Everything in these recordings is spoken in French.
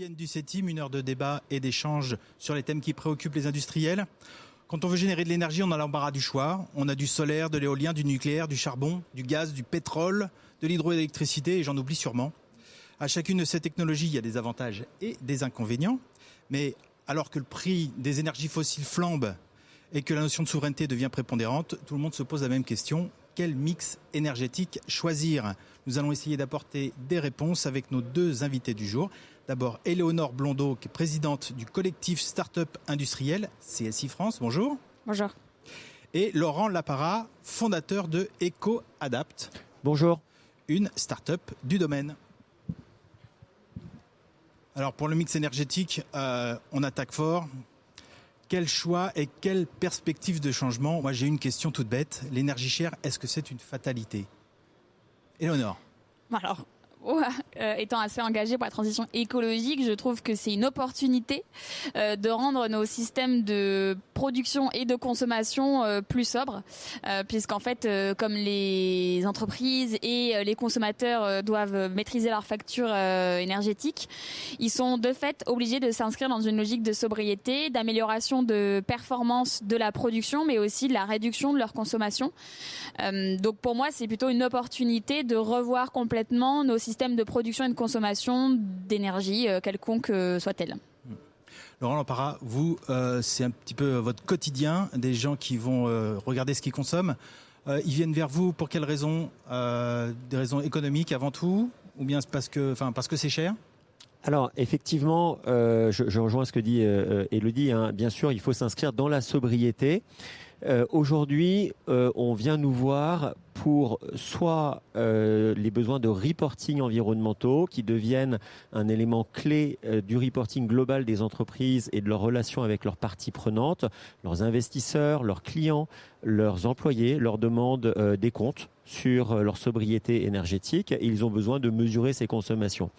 quotidienne du CETIM, une heure de débat et d'échange sur les thèmes qui préoccupent les industriels. Quand on veut générer de l'énergie, on a l'embarras du choix. On a du solaire, de l'éolien, du nucléaire, du charbon, du gaz, du pétrole, de l'hydroélectricité et j'en oublie sûrement. À chacune de ces technologies, il y a des avantages et des inconvénients. Mais alors que le prix des énergies fossiles flambe et que la notion de souveraineté devient prépondérante, tout le monde se pose la même question. Quel mix énergétique choisir ? Nous allons essayer d'apporter des réponses avec nos deux invités du jour. D'abord, Éléonore Blondeau, qui est présidente du collectif Start-up industriel CSI France. Bonjour. Bonjour. Et Laurent Lapara, fondateur de EcoAdapt. Bonjour. Une start-up du domaine. Alors pour le mix énergétique, on attaque fort. Quel choix et quelle perspective de changement ? Moi, j'ai une question toute bête. L'énergie chère, est-ce que c'est une fatalité ? Éléonore. Alors, étant assez engagée pour la transition écologique, je trouve que c'est une opportunité de rendre nos systèmes de production et de consommation plus sobres, puisqu'en fait, comme les entreprises et les consommateurs doivent maîtriser leurs factures énergétiques, ils sont de fait obligés de s'inscrire dans une logique de sobriété, d'amélioration de performance de la production, mais aussi de la réduction de leur consommation. Donc pour moi, c'est plutôt une opportunité de revoir complètement nos systèmes de production et de consommation d'énergie, quelconque soit-elle. Laurent Lapara, vous, c'est un petit peu votre quotidien, des gens qui vont regarder ce qu'ils consomment. Ils viennent vers vous pour quelles raisons ? Des raisons économiques avant tout ? Ou bien parce que c'est cher ? Alors effectivement, je rejoins ce que dit Élodie. Bien sûr, il faut s'inscrire dans la sobriété. Aujourd'hui, on vient nous voir pour soit les besoins de reporting environnementaux qui deviennent un élément clé du reporting global des entreprises et de leurs relations avec leurs parties prenantes, leurs investisseurs, leurs clients, leurs employés, leur demandent des comptes sur leur sobriété énergétique et ils ont besoin de mesurer ces consommations.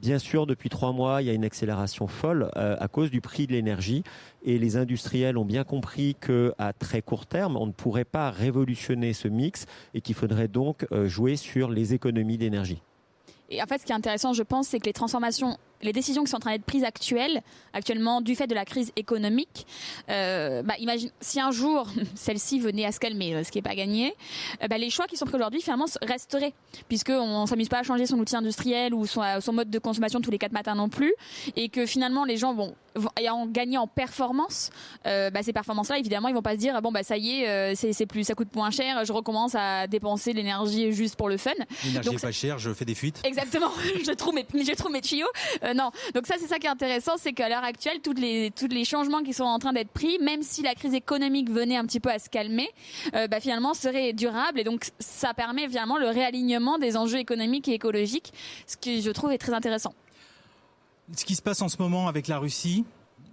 Bien sûr, depuis 3 mois, il y a une accélération folle à cause du prix de l'énergie et les industriels ont bien compris qu'à très court terme, on ne pourrait pas révolutionner ce mix et qu'il faudrait donc jouer sur les économies d'énergie. Et en fait, ce qui est intéressant, je pense, c'est que les décisions qui sont en train d'être prises actuellement du fait de la crise économique, imagine si un jour celle-ci venait à se calmer, ce qui n'est pas gagné, les choix qui sont pris aujourd'hui finalement resteraient, puisqu'on ne s'amuse pas à changer son outil industriel ou son mode de consommation tous les 4 matins non plus, et que finalement les gens vont ayant gagné en performance, ces performances-là, évidemment, ils vont pas se dire ça y est, ça coûte moins cher, je recommence à dépenser l'énergie juste pour le fun. L'énergie n'est pas chère, je fais des fuites. Exactement, je trouve mes tuyaux. Non, donc ça c'est ça qui est intéressant, c'est qu'à l'heure actuelle, tous les changements qui sont en train d'être pris, même si la crise économique venait un petit peu à se calmer, finalement seraient durables et donc ça permet finalement le réalignement des enjeux économiques et écologiques, ce que je trouve est très intéressant. Ce qui se passe en ce moment avec la Russie,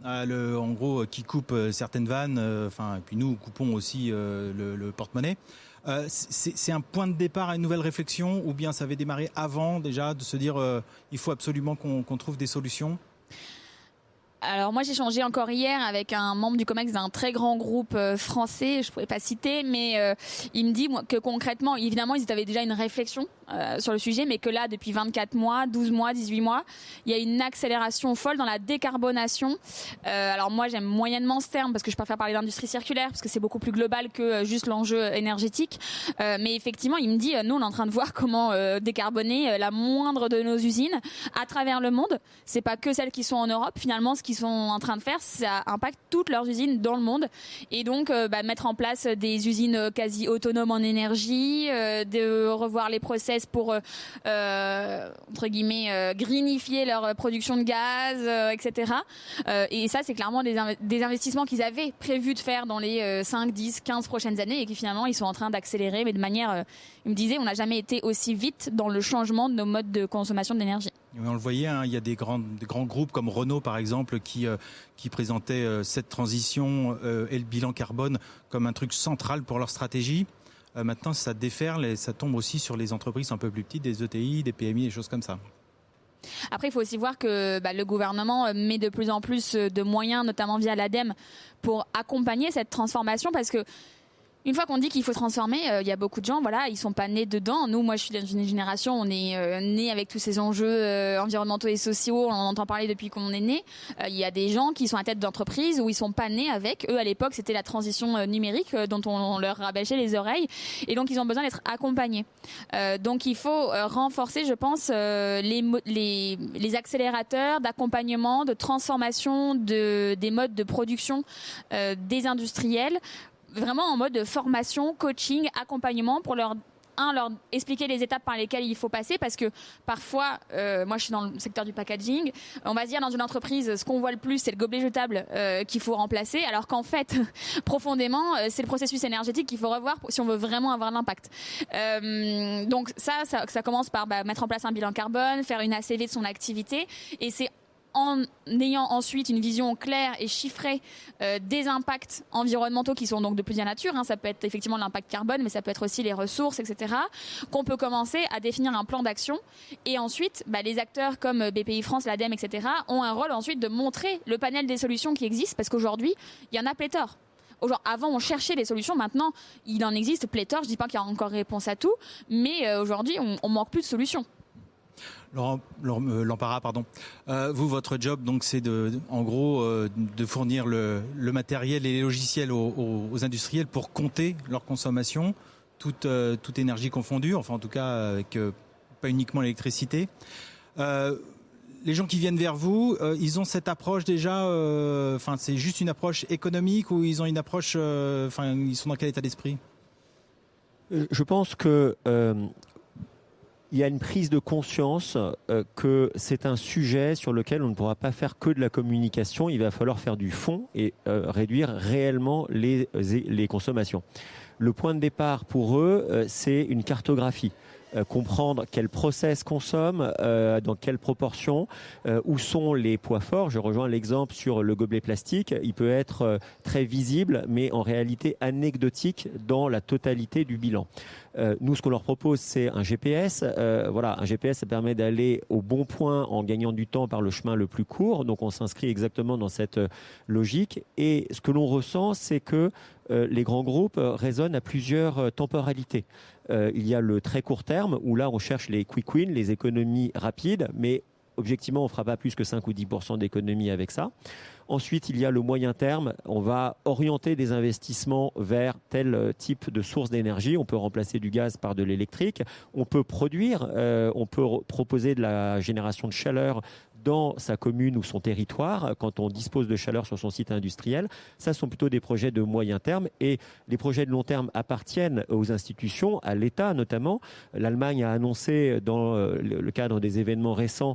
en gros, qui coupe certaines vannes, et puis nous coupons aussi le porte-monnaie. C'est un point de départ à une nouvelle réflexion ou bien ça avait démarré avant déjà de se dire il faut absolument qu'on trouve des solutions ? Alors moi j'ai échangé encore hier avec un membre du COMEX d'un très grand groupe français, je pourrais pas citer, mais il me dit que concrètement, évidemment ils avaient déjà une réflexion sur le sujet, mais que là depuis 24 mois, 12 mois, 18 mois, il y a une accélération folle dans la décarbonation. Alors moi j'aime moyennement ce terme parce que je préfère parler d'industrie circulaire parce que c'est beaucoup plus global que juste l'enjeu énergétique. Mais effectivement il me dit, nous on est en train de voir comment décarboner la moindre de nos usines à travers le monde. C'est pas que celles qui sont en Europe, finalement ce qu'ils sont en train de faire, ça impacte toutes leurs usines dans le monde. Et donc, mettre en place des usines quasi autonomes en énergie, de revoir les process pour, entre guillemets, greenifier leur production de gaz, etc. Et ça, c'est clairement des investissements qu'ils avaient prévu de faire dans les 5, 10, 15 prochaines années et qui finalement, ils sont en train d'accélérer, mais de manière, il me disait, on n'a jamais été aussi vite dans le changement de nos modes de consommation d'énergie. On le voyait, il y a des grands groupes comme Renault par exemple qui présentaient cette transition et le bilan carbone comme un truc central pour leur stratégie. Maintenant, ça déferle et ça tombe aussi sur les entreprises un peu plus petites, des ETI, des PMI, des choses comme ça. Après, il faut aussi voir que le gouvernement met de plus en plus de moyens, notamment via l'ADEME, pour accompagner cette transformation parce que Une fois qu'on dit qu'il faut transformer, il y a beaucoup de gens, voilà, ils sont pas nés dedans. Nous, moi, je suis dans une génération, on est nés avec tous ces enjeux environnementaux et sociaux. On en entend parler depuis qu'on est né. Il y a des gens qui sont à tête d'entreprise où ils sont pas nés avec. Eux, à l'époque, c'était la transition numérique dont on leur rabâchait les oreilles, et donc ils ont besoin d'être accompagnés. Donc, il faut renforcer, je pense, les accélérateurs d'accompagnement, de transformation des modes de production des industriels. Vraiment en mode formation, coaching, accompagnement pour leur expliquer les étapes par lesquelles il faut passer, parce que parfois, moi je suis dans le secteur du packaging, on va se dire dans une entreprise, ce qu'on voit le plus c'est le gobelet jetable qu'il faut remplacer, alors qu'en fait, profondément, c'est le processus énergétique qu'il faut revoir si on veut vraiment avoir l'impact. Donc ça commence par mettre en place un bilan carbone, faire une ACV de son activité, et c'est en ayant ensuite une vision claire et chiffrée des impacts environnementaux qui sont donc de plusieurs natures, ça peut être effectivement l'impact carbone, mais ça peut être aussi les ressources, etc., qu'on peut commencer à définir un plan d'action. Et ensuite, les acteurs comme BPI France, l'ADEME, etc., ont un rôle ensuite de montrer le panel des solutions qui existent, parce qu'aujourd'hui, il y en a pléthore. Avant, on cherchait des solutions. Maintenant, il en existe pléthore. Je ne dis pas qu'il y a encore réponse à tout, mais aujourd'hui, on manque plus de solutions. Laurent Lampara, pardon. Vous, votre job, donc, c'est en gros de fournir le matériel et les logiciels aux industriels pour compter leur consommation, toute énergie confondue, enfin en tout cas avec pas uniquement l'électricité. Les gens qui viennent vers vous, ils ont cette approche déjà. C'est juste une approche économique, ou ils ont une approche. Ils sont dans quel état d'esprit ? Je pense que il y a une prise de conscience que c'est un sujet sur lequel on ne pourra pas faire que de la communication. Il va falloir faire du fond et réduire réellement les consommations. Le point de départ pour eux, c'est une cartographie. Comprendre quel process consomme, dans quelle proportion, où sont les poids forts. Je rejoins l'exemple sur le gobelet plastique. Il peut être très visible, mais en réalité anecdotique dans la totalité du bilan. Nous, ce qu'on leur propose, c'est un GPS. Un GPS, ça permet d'aller au bon point en gagnant du temps par le chemin le plus court. Donc, on s'inscrit exactement dans cette logique. Et ce que l'on ressent, c'est que les grands groupes raisonnent à plusieurs temporalités. Il y a le très court terme, où là, on cherche les quick wins, les économies rapides, mais objectivement, on ne fera pas plus que 5 ou 10% d'économies avec ça. Ensuite, il y a le moyen terme. On va orienter des investissements vers tel type de source d'énergie. On peut remplacer du gaz par de l'électrique. On peut produire, on peut proposer de la génération de chaleur dans sa commune ou son territoire, quand on dispose de chaleur sur son site industriel. Ça, sont plutôt des projets de moyen terme, et les projets de long terme appartiennent aux institutions, à l'État notamment. L'Allemagne a annoncé dans le cadre des événements récents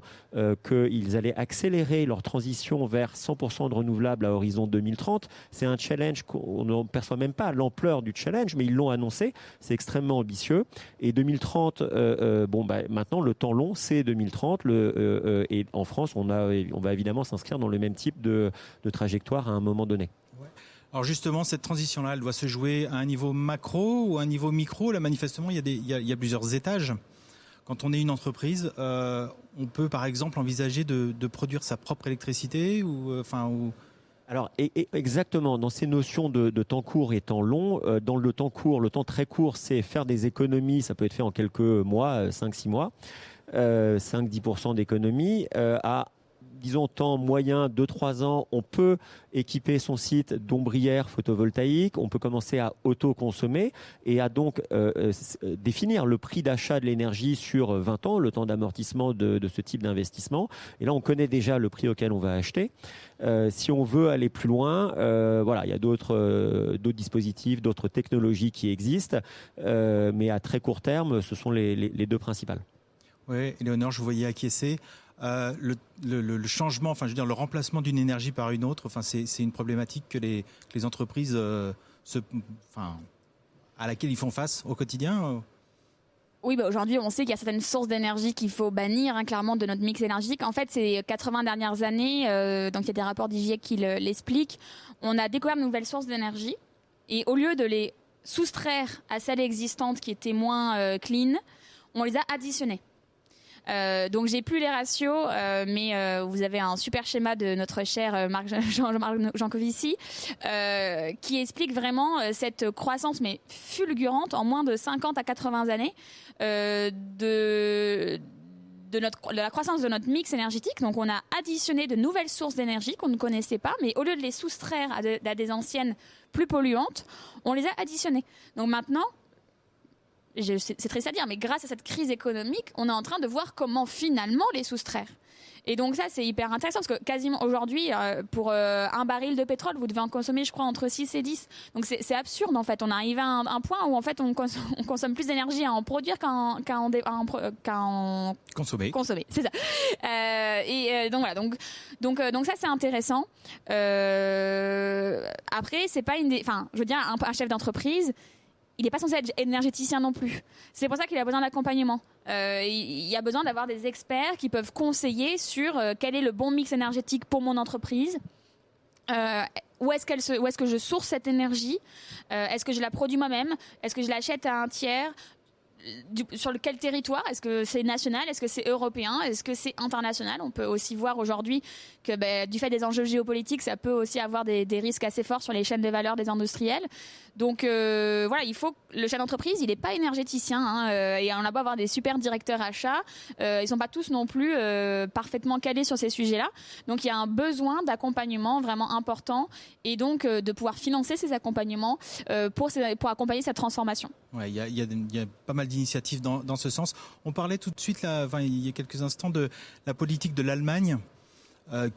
qu'ils allaient accélérer leur transition vers 100% de renouvelables à horizon 2030. C'est un challenge qu'on ne perçoit même pas l'ampleur du challenge, mais ils l'ont annoncé. C'est extrêmement ambitieux. Et 2030, maintenant, le temps long, c'est 2030. Et en France, on va évidemment s'inscrire dans le même type de trajectoire à un moment donné. Ouais. Alors justement, cette transition-là, elle doit se jouer à un niveau macro ou à un niveau micro. Là, manifestement, il y a plusieurs étages. Quand on est une entreprise, on peut par exemple envisager de produire sa propre électricité Alors, exactement, dans ces notions de temps court et temps long, dans le temps court, le temps très court, c'est faire des économies, ça peut être fait en quelques mois, 5-6 mois, 5-10% d'économies, à disons temps moyen 2-3 ans, on peut équiper son site d'ombrières photovoltaïques, on peut commencer à auto-consommer et à donc définir le prix d'achat de l'énergie sur 20 ans, le temps d'amortissement de ce type d'investissement. Et là, on connaît déjà le prix auquel on va acheter. Si on veut aller plus loin, il y a d'autres dispositifs, d'autres technologies qui existent, mais à très court terme, ce sont les deux principales. Oui, Éléonore, je vous voyais acquiescer. Le changement, le remplacement d'une énergie par une autre, c'est une problématique que les entreprises à laquelle ils font face au quotidien. Oui, aujourd'hui, on sait qu'il y a certaines sources d'énergie qu'il faut bannir, clairement, de notre mix énergétique. En fait, ces 80 dernières années, donc il y a des rapports d'IGIEC qui l'expliquent, on a découvert de nouvelles sources d'énergie, et au lieu de les soustraire à celles existantes qui étaient moins clean, on les a additionnées. Donc j'ai plus les ratios, mais vous avez un super schéma de notre cher Marc Jean-Marc Jancovici qui explique vraiment cette croissance mais fulgurante en moins de 50 à 80 années de la croissance de notre mix énergétique. Donc on a additionné de nouvelles sources d'énergie qu'on ne connaissait pas, mais au lieu de les soustraire à des anciennes plus polluantes, on les a additionnées. Donc maintenant, c'est triste à dire, mais grâce à cette crise économique, on est en train de voir comment finalement les soustraire. Et donc ça, c'est hyper intéressant parce que quasiment aujourd'hui, pour un baril de pétrole, vous devez en consommer, je crois, entre 6 et 10. Donc c'est absurde en fait. On est arrivé à un point où en fait on consomme plus d'énergie à en produire qu'à en consommer. C'est ça. Donc voilà. Donc ça c'est intéressant. Après, c'est pas je veux dire, un chef d'entreprise, il n'est pas censé être énergéticien non plus. C'est pour ça qu'il a besoin d'accompagnement. Il y a besoin d'avoir des experts qui peuvent conseiller sur quel est le bon mix énergétique pour mon entreprise. Où est-ce que je source cette énergie? Est-ce que je la produis moi-même? Est-ce que je l'achète à un tiers? Sur quel territoire? Est-ce que c'est national? Est-ce que c'est européen? Est-ce que c'est international? On peut aussi voir aujourd'hui que du fait des enjeux géopolitiques, ça peut aussi avoir des risques assez forts sur les chaînes de valeur des industriels. Donc voilà, il faut le chef d'entreprise, il n'est pas énergéticien, et on a beau avoir des super directeurs achats, ils sont pas tous non plus parfaitement calés sur ces sujets-là. Donc il y a un besoin d'accompagnement vraiment important, et donc de pouvoir financer ces accompagnements pour accompagner cette transformation. Ouais, il y a pas mal d'initiatives dans ce sens. On parlait tout de suite il y a quelques instants de la politique de l'Allemagne.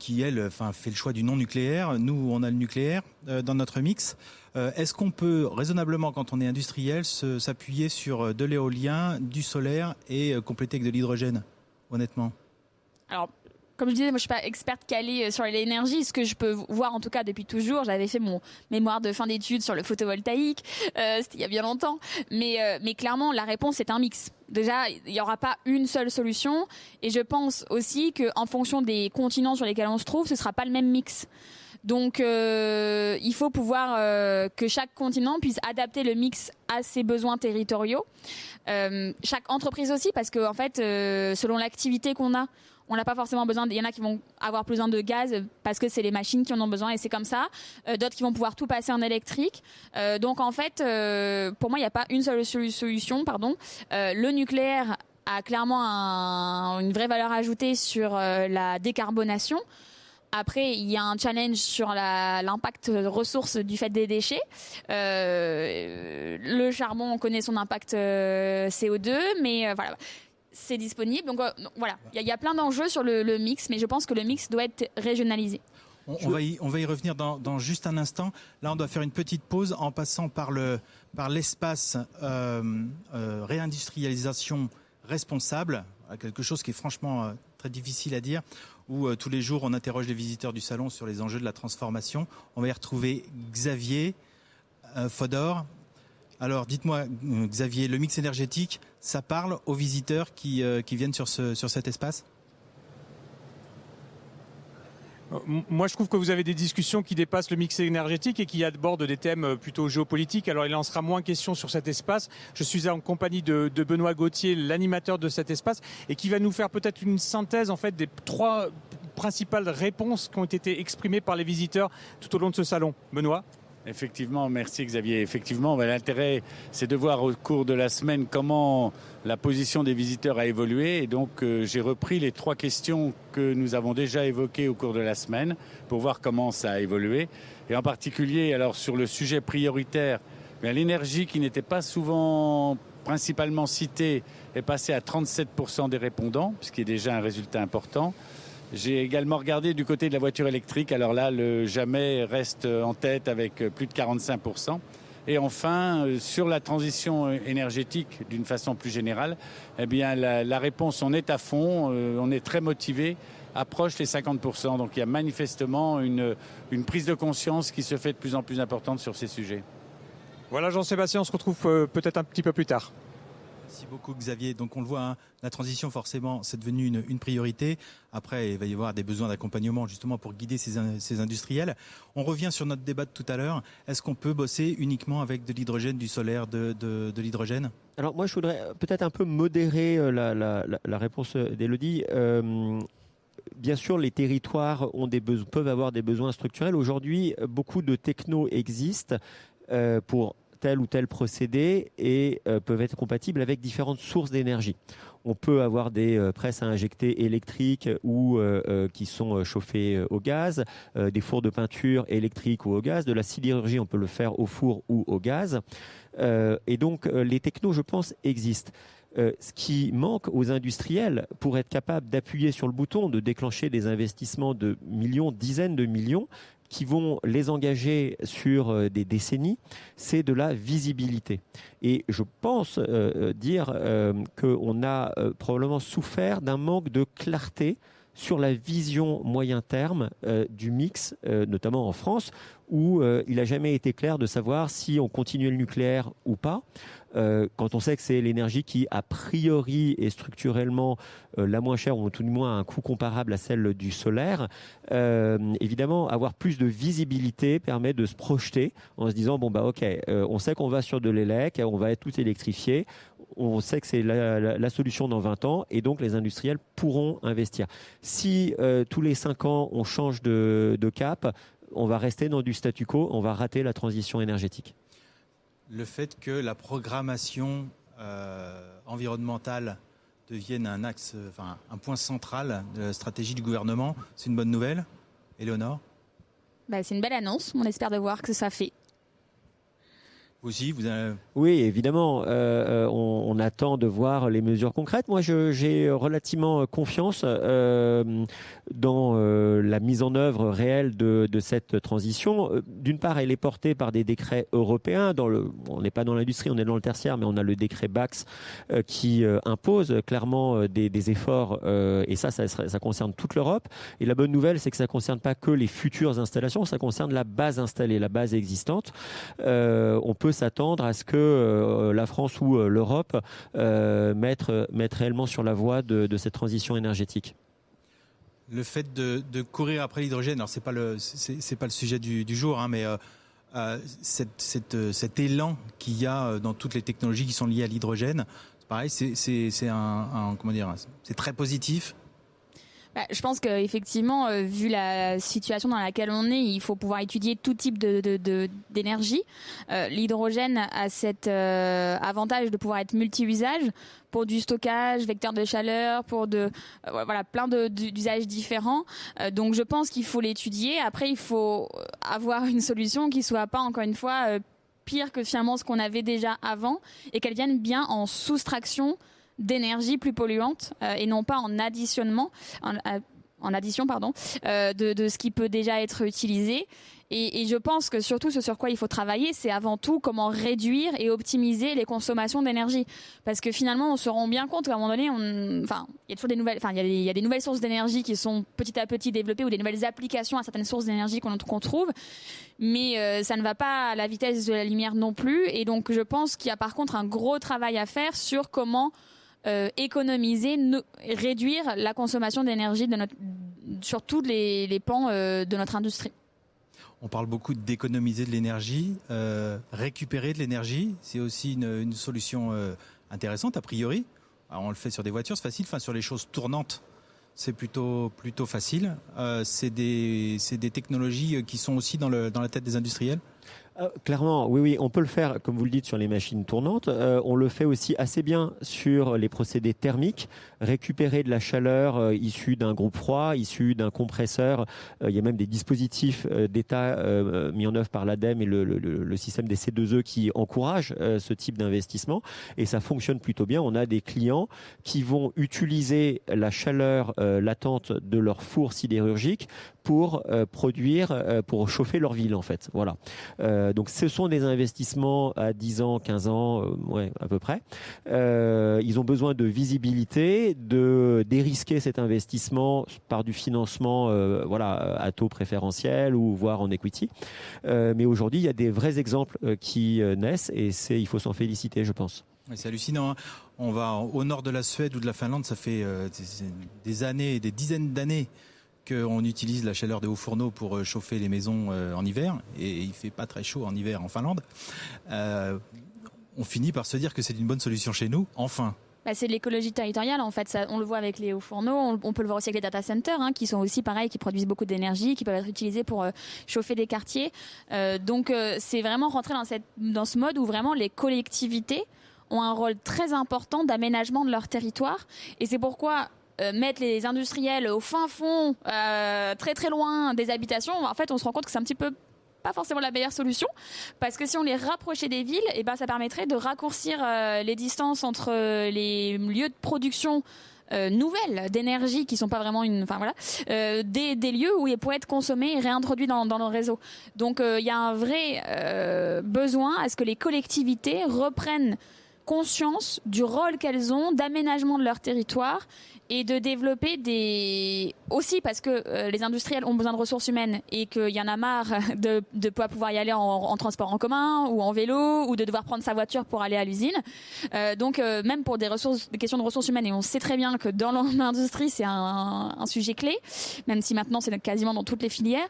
Qui, elle, fait le choix du non-nucléaire. Nous, on a le nucléaire dans notre mix. Est-ce qu'on peut raisonnablement, quand on est industriel, s'appuyer sur de l'éolien, du solaire et compléter avec de l'hydrogène, honnêtement? Alors, comme je disais, moi je suis pas experte calée sur l'énergie. Ce que je peux voir, en tout cas depuis toujours, j'avais fait mon mémoire de fin d'études sur le photovoltaïque, c'était il y a bien longtemps. Mais clairement, la réponse est un mix. Déjà, il n'y aura pas une seule solution. Et je pense aussi qu'en fonction des continents sur lesquels on se trouve, ce ne sera pas le même mix. Donc, il faut pouvoir que chaque continent puisse adapter le mix à ses besoins territoriaux. Chaque entreprise aussi, parce que en fait, selon l'activité qu'on a, on n'a pas forcément besoin. Il y en a qui vont avoir besoin de gaz parce que c'est les machines qui en ont besoin et c'est comme ça. D'autres qui vont pouvoir tout passer en électrique. Donc en fait, pour moi, il n'y a pas une seule solution. Le nucléaire a clairement une vraie valeur ajoutée sur la décarbonation. Après, il y a un challenge sur l'impact ressources du fait des déchets. Le charbon, on connaît son impact CO2, mais voilà. C'est disponible. Donc voilà, il y a plein d'enjeux sur le mix, mais je pense que le mix doit être régionalisé. On va y revenir dans juste un instant. Là, on doit faire une petite pause en passant par l'espace réindustrialisation responsable, quelque chose qui est franchement très difficile à dire, où tous les jours on interroge les visiteurs du salon sur les enjeux de la transformation. On va y retrouver Xavier Fodor. Alors, dites-moi, Xavier, le mix énergétique, ça parle aux visiteurs qui viennent sur cet espace ? Moi, je trouve que vous avez des discussions qui dépassent le mix énergétique et qui abordent des thèmes plutôt géopolitiques. Alors, il en sera moins question sur cet espace. Je suis en compagnie de Benoît Gauthier, l'animateur de cet espace, et qui va nous faire peut-être une synthèse en fait des 3 principales réponses qui ont été exprimées par les visiteurs tout au long de ce salon. Benoît ? Effectivement, merci Xavier. Effectivement, l'intérêt, c'est de voir au cours de la semaine comment la position des visiteurs a évolué. Et donc, j'ai repris les 3 questions que nous avons déjà évoquées au cours de la semaine pour voir comment ça a évolué. Et en particulier, alors sur le sujet prioritaire, l'énergie qui n'était pas souvent principalement citée est passée à 37% des répondants, ce qui est déjà un résultat important. J'ai également regardé du côté de la voiture électrique. Alors là, le jamais reste en tête avec plus de 45%. Et enfin, sur la transition énergétique d'une façon plus générale, la réponse, on est à fond, on est très motivé, approche les 50%. Donc il y a manifestement une prise de conscience qui se fait de plus en plus importante sur ces sujets. Voilà Jean-Sébastien, on se retrouve peut-être un petit peu plus tard. Merci beaucoup Xavier. Donc on le voit, hein, la transition forcément c'est devenu une priorité. Après il va y avoir des besoins d'accompagnement justement pour guider ces industriels. On revient sur notre débat de tout à l'heure. Est-ce qu'on peut bosser uniquement avec de l'hydrogène, du solaire, de l'hydrogène ? Alors moi je voudrais peut-être un peu modérer la réponse d'Élodie. Bien sûr, les territoires peuvent avoir des besoins structurels. Aujourd'hui, beaucoup de technos existent pour tel ou tel procédé et peuvent être compatibles avec différentes sources d'énergie. On peut avoir des presses à injecter électriques ou qui sont chauffées au gaz, des fours de peinture électriques ou au gaz, de la sidérurgie, on peut le faire au four ou au gaz. Et donc, les technos, je pense, existent. Ce qui manque aux industriels pour être capables d'appuyer sur le bouton, de déclencher des investissements de millions, dizaines de millions, qui vont les engager sur des décennies, c'est de la visibilité. Et je pense dire qu'on a probablement souffert d'un manque de clarté sur la vision moyen terme du mix, notamment en France, où il n'a jamais été clair de savoir si on continuait le nucléaire ou pas. Quand on sait que c'est l'énergie qui, a priori, est structurellement la moins chère, ou tout du moins à un coût comparable à celle du solaire, évidemment, avoir plus de visibilité permet de se projeter en se disant, bon, bah ok, on sait qu'on va sur de l'élec, on va être tout électrifié, on sait que c'est la solution dans 20 ans, et donc les industriels pourront investir. Si tous les 5 ans, on change de cap, on va rester dans du statu quo, on va rater la transition énergétique. Le fait que la programmation environnementale devienne un axe, enfin un point central de la stratégie du gouvernement, c'est une bonne nouvelle. Éléonore ? C'est une belle annonce. On espère de voir que ça fait. Vous aussi, vous avez... Oui, évidemment, on attend de voir les mesures concrètes. Moi, j'ai relativement confiance dans la mise en œuvre réelle de cette transition. D'une part, elle est portée par des décrets européens. On n'est pas dans l'industrie, on est dans le tertiaire, mais on a le décret BACS qui impose clairement des efforts, et ça concerne toute l'Europe. Et la bonne nouvelle, c'est que ça ne concerne pas que les futures installations, ça concerne la base installée, la base existante. On peut s'attendre à ce que la France ou l'Europe mettent réellement sur la voie de cette transition énergétique. Le fait de courir après l'hydrogène, alors c'est pas le sujet du jour, hein, mais cet élan qu'il y a dans toutes les technologies qui sont liées à l'hydrogène, c'est pareil, c'est comment dire, c'est très positif. Je pense qu'effectivement, vu la situation dans laquelle on est, il faut pouvoir étudier tout type d'énergie. L'hydrogène a cet avantage de pouvoir être multi-usage pour du stockage, vecteur de chaleur, pour plein d'usages différents. Donc je pense qu'il faut l'étudier. Après, il faut avoir une solution qui soit pas, encore une fois, pire que finalement ce qu'on avait déjà avant, et qu'elle vienne bien en soustraction d'énergie plus polluante et non pas en addition de ce qui peut déjà être utilisé. Et je pense que surtout ce sur quoi il faut travailler, c'est avant tout comment réduire et optimiser les consommations d'énergie. Parce que finalement, on se rend bien compte qu'à un moment donné, il y a toujours des nouvelles sources d'énergie qui sont petit à petit développées, ou des nouvelles applications à certaines sources d'énergie qu'on trouve. Mais ça ne va pas à la vitesse de la lumière non plus. Et donc, je pense qu'il y a par contre un gros travail à faire sur comment économiser, réduire la consommation d'énergie sur tous les pans de notre industrie. On parle beaucoup d'économiser de l'énergie, récupérer de l'énergie, c'est aussi une solution intéressante a priori. Alors on le fait sur des voitures, c'est facile, enfin sur les choses tournantes, c'est plutôt facile. C'est des technologies qui sont aussi dans la tête des industriels. Clairement, oui, on peut le faire, comme vous le dites, sur les machines tournantes. On le fait aussi assez bien sur les procédés thermiques. Récupérer de la chaleur issue d'un groupe froid, issue d'un compresseur. Il y a même des dispositifs d'État mis en œuvre par l'ADEME et le système des C2E qui encouragent ce type d'investissement. Et ça fonctionne plutôt bien. On a des clients qui vont utiliser la chaleur latente de leur four sidérurgique pour pour chauffer leur ville, en fait. Voilà. Donc ce sont des investissements à 10 ans, 15 ans, à peu près. Ils ont besoin de visibilité, de dérisquer cet investissement par du financement à taux préférentiel ou voire en equity. Mais aujourd'hui, il y a des vrais exemples qui naissent et il faut s'en féliciter, je pense. C'est hallucinant. Hein. On va au nord de la Suède ou de la Finlande, ça fait des années, des dizaines d'années qu'on utilise la chaleur des hauts fourneaux pour chauffer les maisons en hiver, et il fait pas très chaud en hiver en Finlande. On finit par se dire que c'est une bonne solution chez nous, enfin. C'est de l'écologie territoriale en fait, ça, on le voit avec les hauts fourneaux, on peut le voir aussi avec les data centers qui sont aussi pareils, qui produisent beaucoup d'énergie, qui peuvent être utilisés pour chauffer des quartiers. Donc c'est vraiment rentrer dans ce mode où vraiment les collectivités ont un rôle très important d'aménagement de leur territoire, et c'est pourquoi mettre les industriels au fin fond, très très loin des habitations, en fait on se rend compte que c'est un petit peu pas forcément la meilleure solution, parce que si on les rapprochait des villes, ça permettrait de raccourcir les distances entre les lieux de production nouvelles d'énergie qui sont pas vraiment des lieux où ils pourraient être consommés et réintroduits dans nos réseaux. Donc il y a un vrai besoin à ce que les collectivités reprennent conscience du rôle qu'elles ont d'aménagement de leur territoire et de développer aussi parce que les industriels ont besoin de ressources humaines et qu'il y en a marre de pas pouvoir y aller en transport en commun ou en vélo ou de devoir prendre sa voiture pour aller à l'usine. Donc même pour des questions de ressources humaines, et on sait très bien que dans l'industrie c'est un sujet clé, même si maintenant c'est quasiment dans toutes les filières.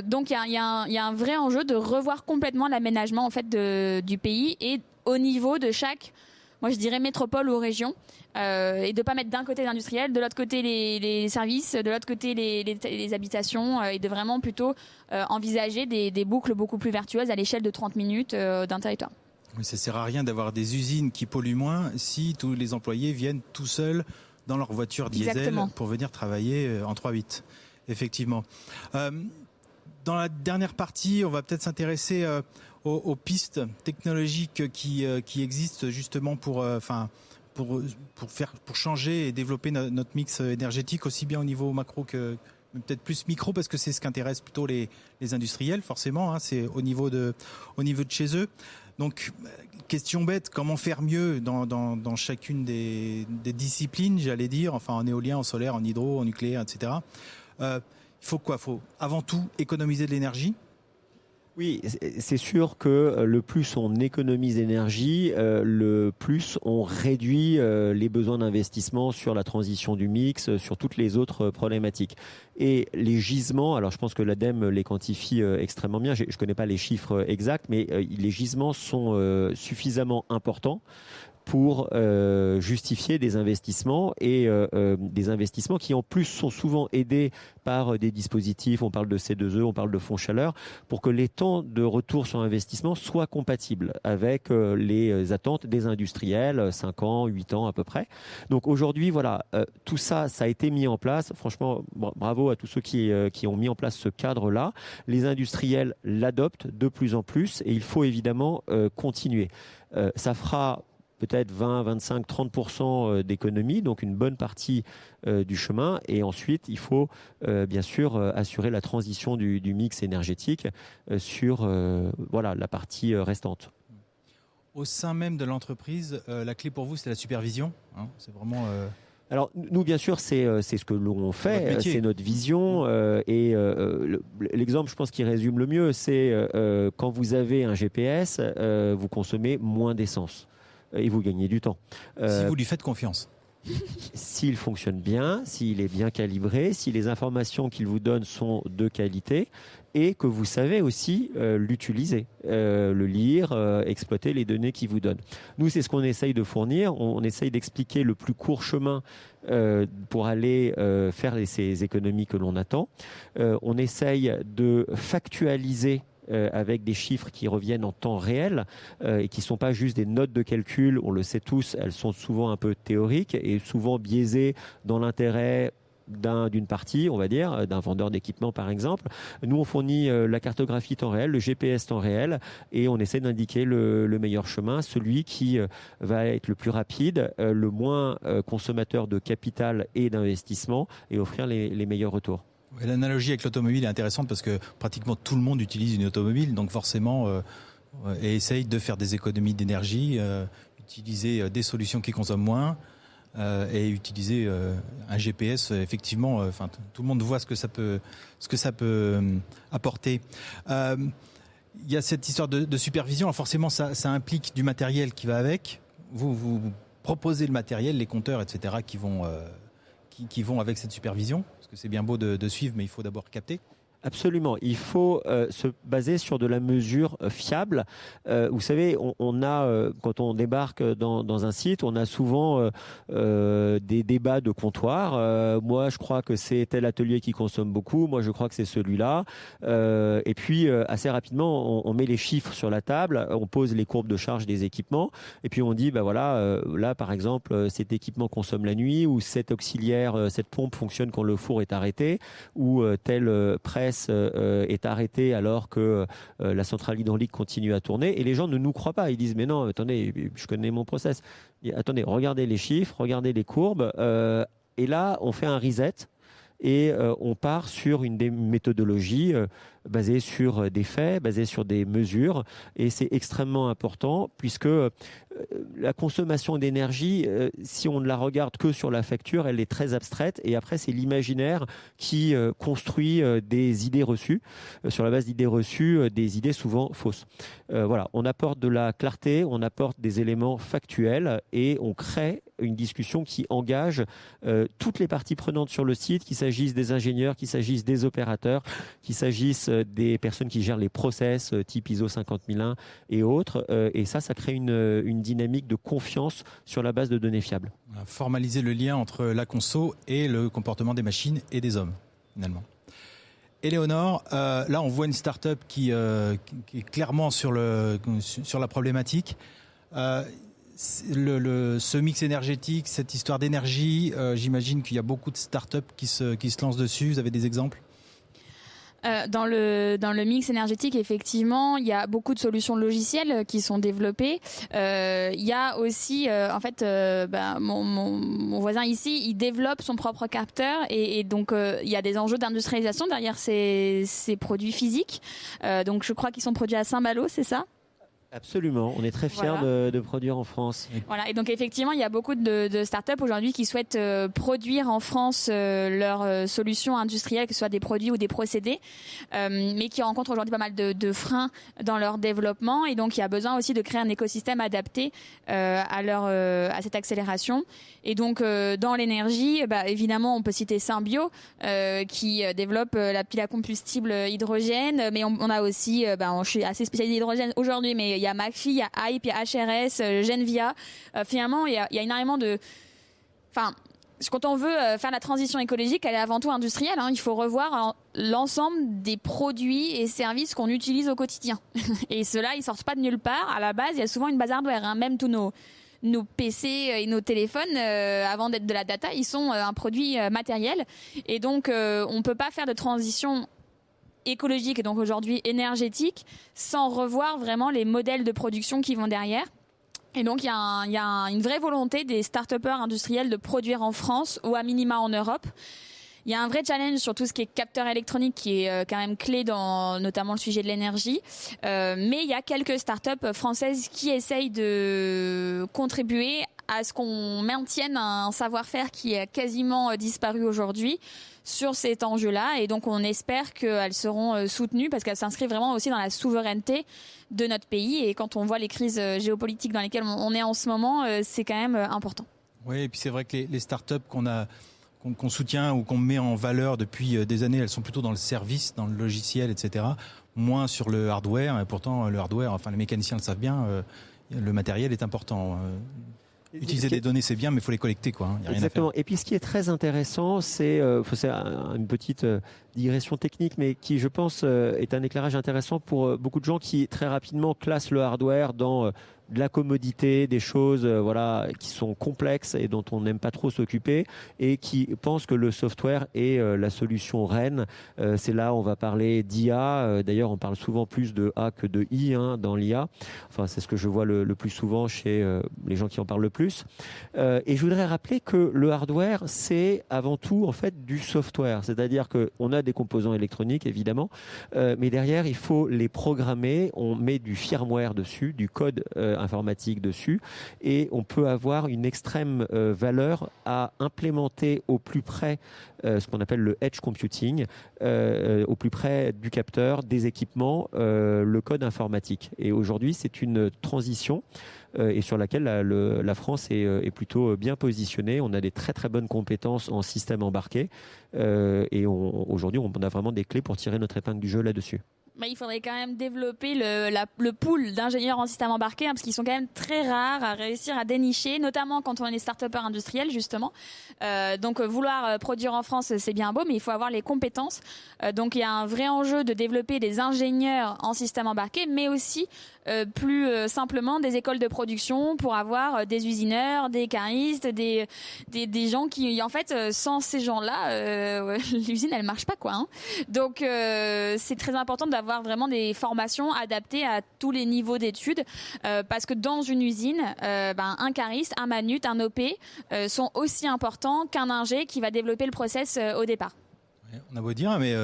Donc il y a un vrai enjeu de revoir complètement l'aménagement en fait du pays et au niveau de chaque, moi je dirais métropole ou région, et de pas mettre d'un côté l'industriel, de l'autre côté les services, de l'autre côté les habitations, et de vraiment plutôt envisager des boucles beaucoup plus vertueuses à l'échelle de 30 minutes d'un territoire. Mais ça sert à rien d'avoir des usines qui polluent moins si tous les employés viennent tout seuls dans leur voiture diesel. Exactement. Pour venir travailler en 3/8. Effectivement. Dans la dernière partie, on va peut-être s'intéresser aux pistes technologiques qui existent justement pour changer et développer notre mix énergétique aussi bien au niveau macro que peut-être plus micro, parce que c'est ce qui intéresse plutôt les industriels forcément. C'est au niveau de chez eux. Donc question bête, comment faire mieux dans chacune des disciplines, j'allais dire, enfin en éolien, en solaire, en hydro, en nucléaire, etc. Il faut quoi ? Faut avant tout économiser de l'énergie. Oui, c'est sûr que le plus on économise d'énergie, le plus on réduit les besoins d'investissement sur la transition du mix, sur toutes les autres problématiques. Et les gisements, alors je pense que l'ADEME les quantifie extrêmement bien, je ne connais pas les chiffres exacts, mais les gisements sont suffisamment importants pour justifier des investissements, et des investissements qui en plus sont souvent aidés par des dispositifs, on parle de C2E, on parle de fonds chaleur, pour que les temps de retour sur investissement soient compatibles avec les attentes des industriels, 5 ans, 8 ans à peu près. Donc aujourd'hui, voilà, tout ça, ça a été mis en place. Franchement, bravo à tous ceux qui ont mis en place ce cadre-là. Les industriels l'adoptent de plus en plus, et il faut évidemment continuer. Ça fera peut-être 20, 25, 30% d'économie, donc une bonne partie du chemin. Et ensuite, il faut bien sûr assurer la transition du mix énergétique sur la partie restante. Au sein même de l'entreprise, la clé pour vous, c'est la supervision. C'est vraiment... Alors nous, bien sûr, c'est ce que l'on fait, c'est notre vision, et l'exemple, je pense, qui résume le mieux, c'est quand vous avez un GPS, vous consommez moins d'essence. Et vous gagnez du temps. Si vous lui faites confiance. S'il fonctionne bien, s'il est bien calibré, si les informations qu'il vous donne sont de qualité, et que vous savez aussi l'utiliser, le lire, exploiter les données qu'il vous donne. Nous, c'est ce qu'on essaye de fournir. On essaye d'expliquer le plus court chemin pour aller faire ces économies que l'on attend. On essaye de factualiser avec des chiffres qui reviennent en temps réel et qui ne sont pas juste des notes de calcul. On le sait tous, elles sont souvent un peu théoriques et souvent biaisées dans l'intérêt d'une partie, on va dire, d'un vendeur d'équipement par exemple. Nous, on fournit la cartographie temps réel, le GPS temps réel, et on essaie d'indiquer le meilleur chemin, celui qui va être le plus rapide, le moins consommateur de capital et d'investissement, et offrir les meilleurs retours. L'analogie avec l'automobile est intéressante parce que pratiquement tout le monde utilise une automobile, donc forcément et essaye de faire des économies d'énergie, utiliser des solutions qui consomment moins et utiliser un GPS. Effectivement, tout le monde voit ce que ça peut apporter. il y a cette histoire de supervision. Alors forcément, ça implique du matériel qui va avec. Vous proposez le matériel, les compteurs, etc., qui vont avec cette supervision. Parce que c'est bien beau de suivre, mais il faut d'abord capter. Absolument. Il faut se baser sur de la mesure fiable. Vous savez, on a, quand on débarque dans un site, on a souvent des débats de comptoir. Moi, je crois que c'est tel atelier qui consomme beaucoup. Moi, je crois que c'est celui-là. Et puis, assez rapidement, on met les chiffres sur la table, on pose les courbes de charge des équipements. Et puis, on dit, ben voilà, là, par exemple, cet équipement consomme la nuit, ou cet auxiliaire, cette pompe fonctionne quand le four est arrêté, ou telle presse est arrêtée alors que la centrale hydraulique continue à tourner, et les gens ne nous croient pas. Ils disent mais non, attendez, je connais mon process. Attendez, regardez les chiffres, regardez les courbes, et là on fait un reset et on part sur une méthodologie basée sur des faits, basée sur des mesures, et c'est extrêmement important puisque la consommation d'énergie, si on ne la regarde que sur la facture, elle est très abstraite, et après c'est l'imaginaire qui construit des idées reçues, sur la base d'idées reçues, des idées souvent fausses. Voilà, on apporte de la clarté, on apporte des éléments factuels, et on crée une discussion qui engage toutes les parties prenantes sur le site, qu'il s'agisse des ingénieurs, qu'il s'agisse des opérateurs, qu'il s'agisse des personnes qui gèrent les process type ISO 50001 et autres, et ça crée une dynamique de confiance sur la base de données fiables. Formaliser le lien entre la conso et le comportement des machines et des hommes, finalement. Éléonore, là on voit une start-up qui est clairement sur la problématique. Ce mix énergétique, cette histoire d'énergie, j'imagine qu'il y a beaucoup de start-up qui se lancent dessus. Vous avez des exemples ? Dans le mix énergétique, effectivement, il y a beaucoup de solutions logicielles qui sont développées. Il y a aussi, mon voisin ici, il développe son propre capteur, et donc il y a des enjeux d'industrialisation derrière ces produits physiques. Donc je crois qu'ils sont produits à Saint-Malo, c'est ça ? Absolument, on est très fiers de produire en France. Voilà, et donc effectivement, il y a beaucoup de startups aujourd'hui qui souhaitent produire en France leurs solutions industrielles, que ce soit des produits ou des procédés, mais qui rencontrent aujourd'hui pas mal de freins dans leur développement, et donc il y a besoin aussi de créer un écosystème adapté à cette accélération. Et donc dans l'énergie, évidemment, on peut citer Symbio qui développe la pile à combustible hydrogène, mais on a aussi, je suis assez spécialisée hydrogène aujourd'hui, mais il y a McPhy, il y a Hype, il y a HRS, Genvia. Finalement, il y a énormément de... Enfin, quand on veut faire la transition écologique, elle est avant tout industrielle. Il faut revoir l'ensemble des produits et services qu'on utilise au quotidien. Et ceux-là, ils sortent pas de nulle part. À la base, il y a souvent une base hardware. Même tous nos PC et nos téléphones, avant d'être de la data, ils sont un produit matériel. Et donc, on peut pas faire de transition écologique et donc aujourd'hui énergétique sans revoir vraiment les modèles de production qui vont derrière. Et donc il y a une vraie volonté des start-upers industriels de produire en France ou à minima en Europe. Il y a un vrai challenge sur tout ce qui est capteur électronique qui est quand même clé dans notamment le sujet de l'énergie. Mais il y a quelques startups françaises qui essayent de contribuer à ce qu'on maintienne un savoir-faire qui a quasiment disparu aujourd'hui sur cet enjeu-là. Et donc on espère qu'elles seront soutenues parce qu'elles s'inscrivent vraiment aussi dans la souveraineté de notre pays. Et quand on voit les crises géopolitiques dans lesquelles on est en ce moment, c'est quand même important. Oui, et puis c'est vrai que les startups qu'on soutient ou qu'on met en valeur depuis des années, elles sont plutôt dans le service, dans le logiciel, etc. Moins sur le hardware. Et pourtant, le hardware, les mécaniciens le savent bien, le matériel est important. Utiliser des données, c'est bien, mais il faut les collecter, quoi. Y a rien Exactement. à faire. Et puis, ce qui est très intéressant, c'est une petite digression technique, mais qui, je pense, est un éclairage intéressant pour beaucoup de gens qui, très rapidement, classent le hardware dans de la commodité, des choses qui sont complexes et dont on n'aime pas trop s'occuper, et qui pensent que le software est la solution reine. C'est là où on va parler d'IA. D'ailleurs, on parle souvent plus de A que de I dans l'IA. Enfin, c'est ce que je vois le plus souvent chez les gens qui en parlent le plus. Et je voudrais rappeler que le hardware, c'est avant tout en fait du software. C'est-à-dire qu'on a des composants électroniques évidemment, mais derrière il faut les programmer. On met du firmware dessus, du code informatique dessus, et on peut avoir une extrême valeur à implémenter au plus près ce qu'on appelle le edge computing, au plus près du capteur, des équipements, le code informatique. Et aujourd'hui, c'est une transition et sur laquelle la France est plutôt bien positionnée. On a des très très bonnes compétences en système embarqué et aujourd'hui, on a vraiment des clés pour tirer notre épingle du jeu là-dessus. Mais il faudrait quand même développer le pool d'ingénieurs en système embarqué, parce qu'ils sont quand même très rares à réussir à dénicher, notamment quand on est start-upper industriel, justement. Donc vouloir produire en France, c'est bien beau, mais il faut avoir les compétences. Donc il y a un vrai enjeu de développer des ingénieurs en système embarqué, mais aussi plus simplement des écoles de production pour avoir des usineurs, des caristes, des gens qui, en fait, sans ces gens-là, l'usine elle marche pas, quoi. Hein. Donc c'est très important d'avoir vraiment des formations adaptées à tous les niveaux d'études, parce que dans une usine, un cariste, un manut, un OP sont aussi importants qu'un ingé qui va développer le process au départ. Ouais, on a beau dire, mais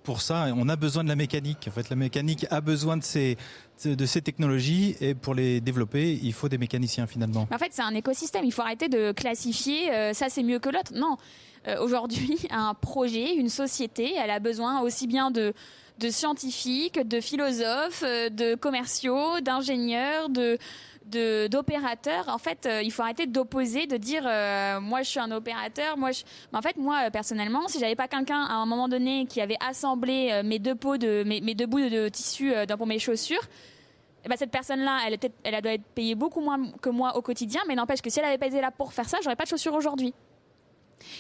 pour ça, on a besoin de la mécanique. En fait, la mécanique a besoin de ces technologies, et pour les développer, il faut des mécaniciens finalement. En fait, c'est un écosystème. Il faut arrêter de classifier ça c'est mieux que l'autre. Non. Aujourd'hui, un projet, une société, elle a besoin aussi bien de scientifiques, de philosophes, de commerciaux, d'ingénieurs, d'opérateurs. En fait, il faut arrêter d'opposer, de dire moi je suis un opérateur, Mais en fait, moi personnellement, si j'avais pas quelqu'un à un moment donné qui avait assemblé mes deux bouts de tissu pour mes chaussures, cette personne-là, elle doit être payée beaucoup moins que moi au quotidien, mais n'empêche que si elle avait pas été là pour faire ça, j'aurais pas de chaussures aujourd'hui.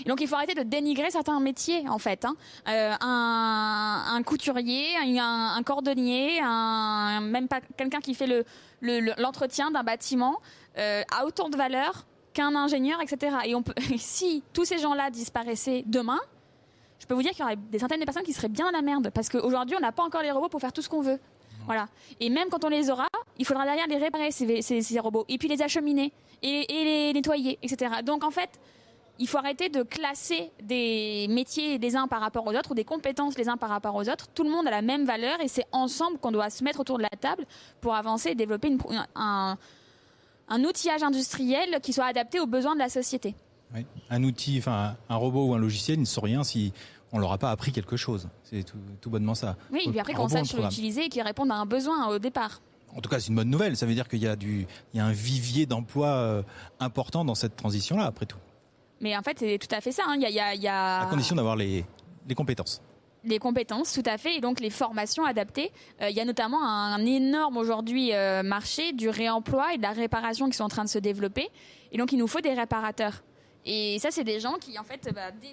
Et donc il faut arrêter de dénigrer certains métiers, en fait. Un couturier, un cordonnier, même pas quelqu'un qui fait l'entretien d'un bâtiment a autant de valeur qu'un ingénieur, etc. Et si tous ces gens-là disparaissaient demain, je peux vous dire qu'il y aurait des centaines de personnes qui seraient bien dans la merde, parce qu'aujourd'hui on n'a pas encore les robots pour faire tout ce qu'on veut. Voilà. Et même quand on les aura, il faudra derrière les réparer, ces robots, et puis les acheminer et les nettoyer, etc. Donc en fait, il faut arrêter de classer des métiers les uns par rapport aux autres, ou des compétences les uns par rapport aux autres. Tout le monde a la même valeur, et c'est ensemble qu'on doit se mettre autour de la table pour avancer et développer un outillage industriel qui soit adapté aux besoins de la société. Oui. Un robot ou un logiciel, il ne sont rien si on leur a pas appris quelque chose. C'est tout bonnement ça. Oui, et puis après qu'on sache l'utiliser et qu'il réponde à un besoin au départ. En tout cas, c'est une bonne nouvelle. Ça veut dire qu'il y a un vivier d'emploi important dans cette transition-là, après tout. Mais en fait, c'est tout à fait ça. Il y a... À condition d'avoir les compétences. Les compétences, tout à fait, et donc les formations adaptées. Il y a notamment un énorme aujourd'hui marché du réemploi et de la réparation qui sont en train de se développer. Et donc, il nous faut des réparateurs. Et ça, c'est des gens qui, en fait,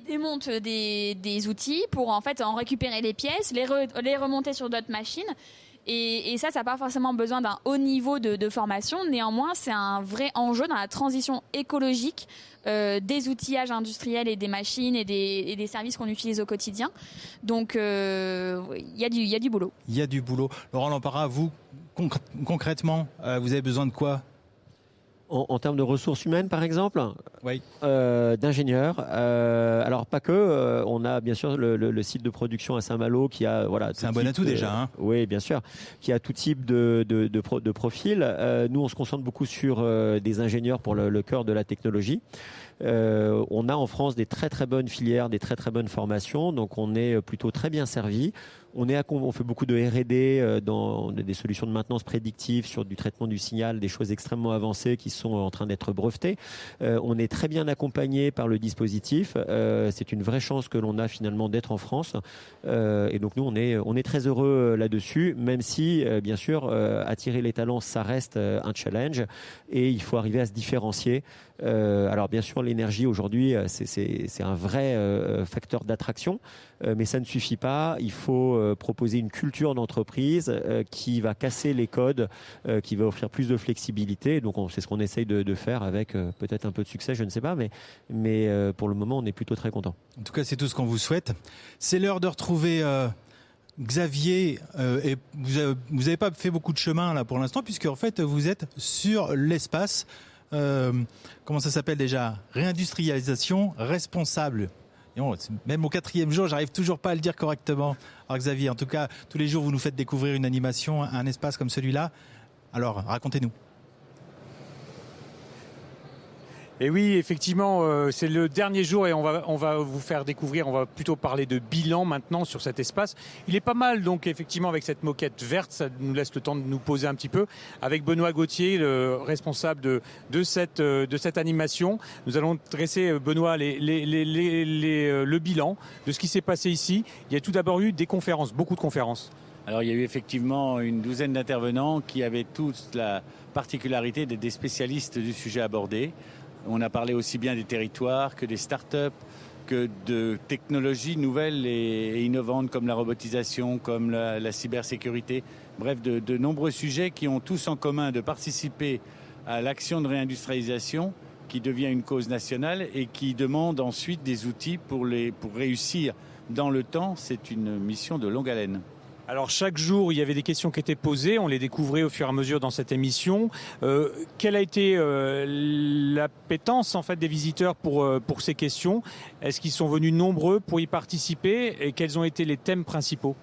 démontent des outils pour, en fait, en récupérer les pièces, les remonter sur d'autres machines. Et ça n'a pas forcément besoin d'un haut niveau de formation. Néanmoins, c'est un vrai enjeu dans la transition écologique des outillages industriels et des machines et des services qu'on utilise au quotidien. Donc, il y a du boulot. Il y a du boulot. Laurent Lampara, vous, concrètement, vous avez besoin de quoi ? En termes de ressources humaines, par exemple, oui. D'ingénieurs. Alors pas que. On a bien sûr le site de production à Saint-Malo qui a C'est un bon atout déjà. Hein. Oui, bien sûr, qui a tout type de profil. Nous, on se concentre beaucoup sur des ingénieurs pour le cœur de la technologie. On a en France des très très bonnes filières, des très très bonnes formations, donc on est plutôt très bien servi. On fait beaucoup de R&D dans des solutions de maintenance prédictive sur du traitement du signal, des choses extrêmement avancées qui sont en train d'être brevetées. On est très bien accompagné par le dispositif. C'est une vraie chance que l'on a finalement d'être en France. Et donc nous, on est très heureux là-dessus, même si, bien sûr, attirer les talents, ça reste un challenge et il faut arriver à se différencier. Alors bien sûr, l'énergie aujourd'hui, c'est un vrai facteur d'attraction, mais ça ne suffit pas. Il faut proposer une culture d'entreprise qui va casser les codes, qui va offrir plus de flexibilité. Donc c'est ce qu'on essaye de faire avec peut-être un peu de succès, je ne sais pas, mais pour le moment, on est plutôt très content. En tout cas, c'est tout ce qu'on vous souhaite. C'est l'heure de retrouver Xavier, et vous avez pas fait beaucoup de chemin là pour l'instant, puisque en fait vous êtes sur l'espace. Comment ça s'appelle déjà ? Réindustrialisation responsable Et bon, même au 4e jour, j'arrive toujours pas à le dire correctement. Alors Xavier, en tout cas, tous les jours, vous nous faites découvrir une animation, un espace comme celui-là. Alors, racontez-nous. Et oui, effectivement, c'est le dernier jour et on va vous faire découvrir, on va plutôt parler de bilan maintenant sur cet espace. Il est pas mal, donc effectivement, avec cette moquette verte, ça nous laisse le temps de nous poser un petit peu. Avec Benoît Gauthier, le responsable de cette animation, nous allons dresser, Benoît, le bilan de ce qui s'est passé ici. Il y a tout d'abord eu des conférences, beaucoup de conférences. Alors il y a eu effectivement une douzaine d'intervenants qui avaient toute la particularité d'être des spécialistes du sujet abordé. On a parlé aussi bien des territoires que des start-up, que de technologies nouvelles et innovantes comme la robotisation, comme la cybersécurité. Bref, de nombreux sujets qui ont tous en commun de participer à l'action de réindustrialisation qui devient une cause nationale et qui demande ensuite des outils pour réussir dans le temps. C'est une mission de longue haleine. Alors chaque jour, il y avait des questions qui étaient posées, on les découvrait au fur et à mesure dans cette émission. Quelle a été l'appétence en fait des visiteurs pour ces questions? Est-ce qu'ils sont venus nombreux pour y participer et quels ont été les thèmes principaux?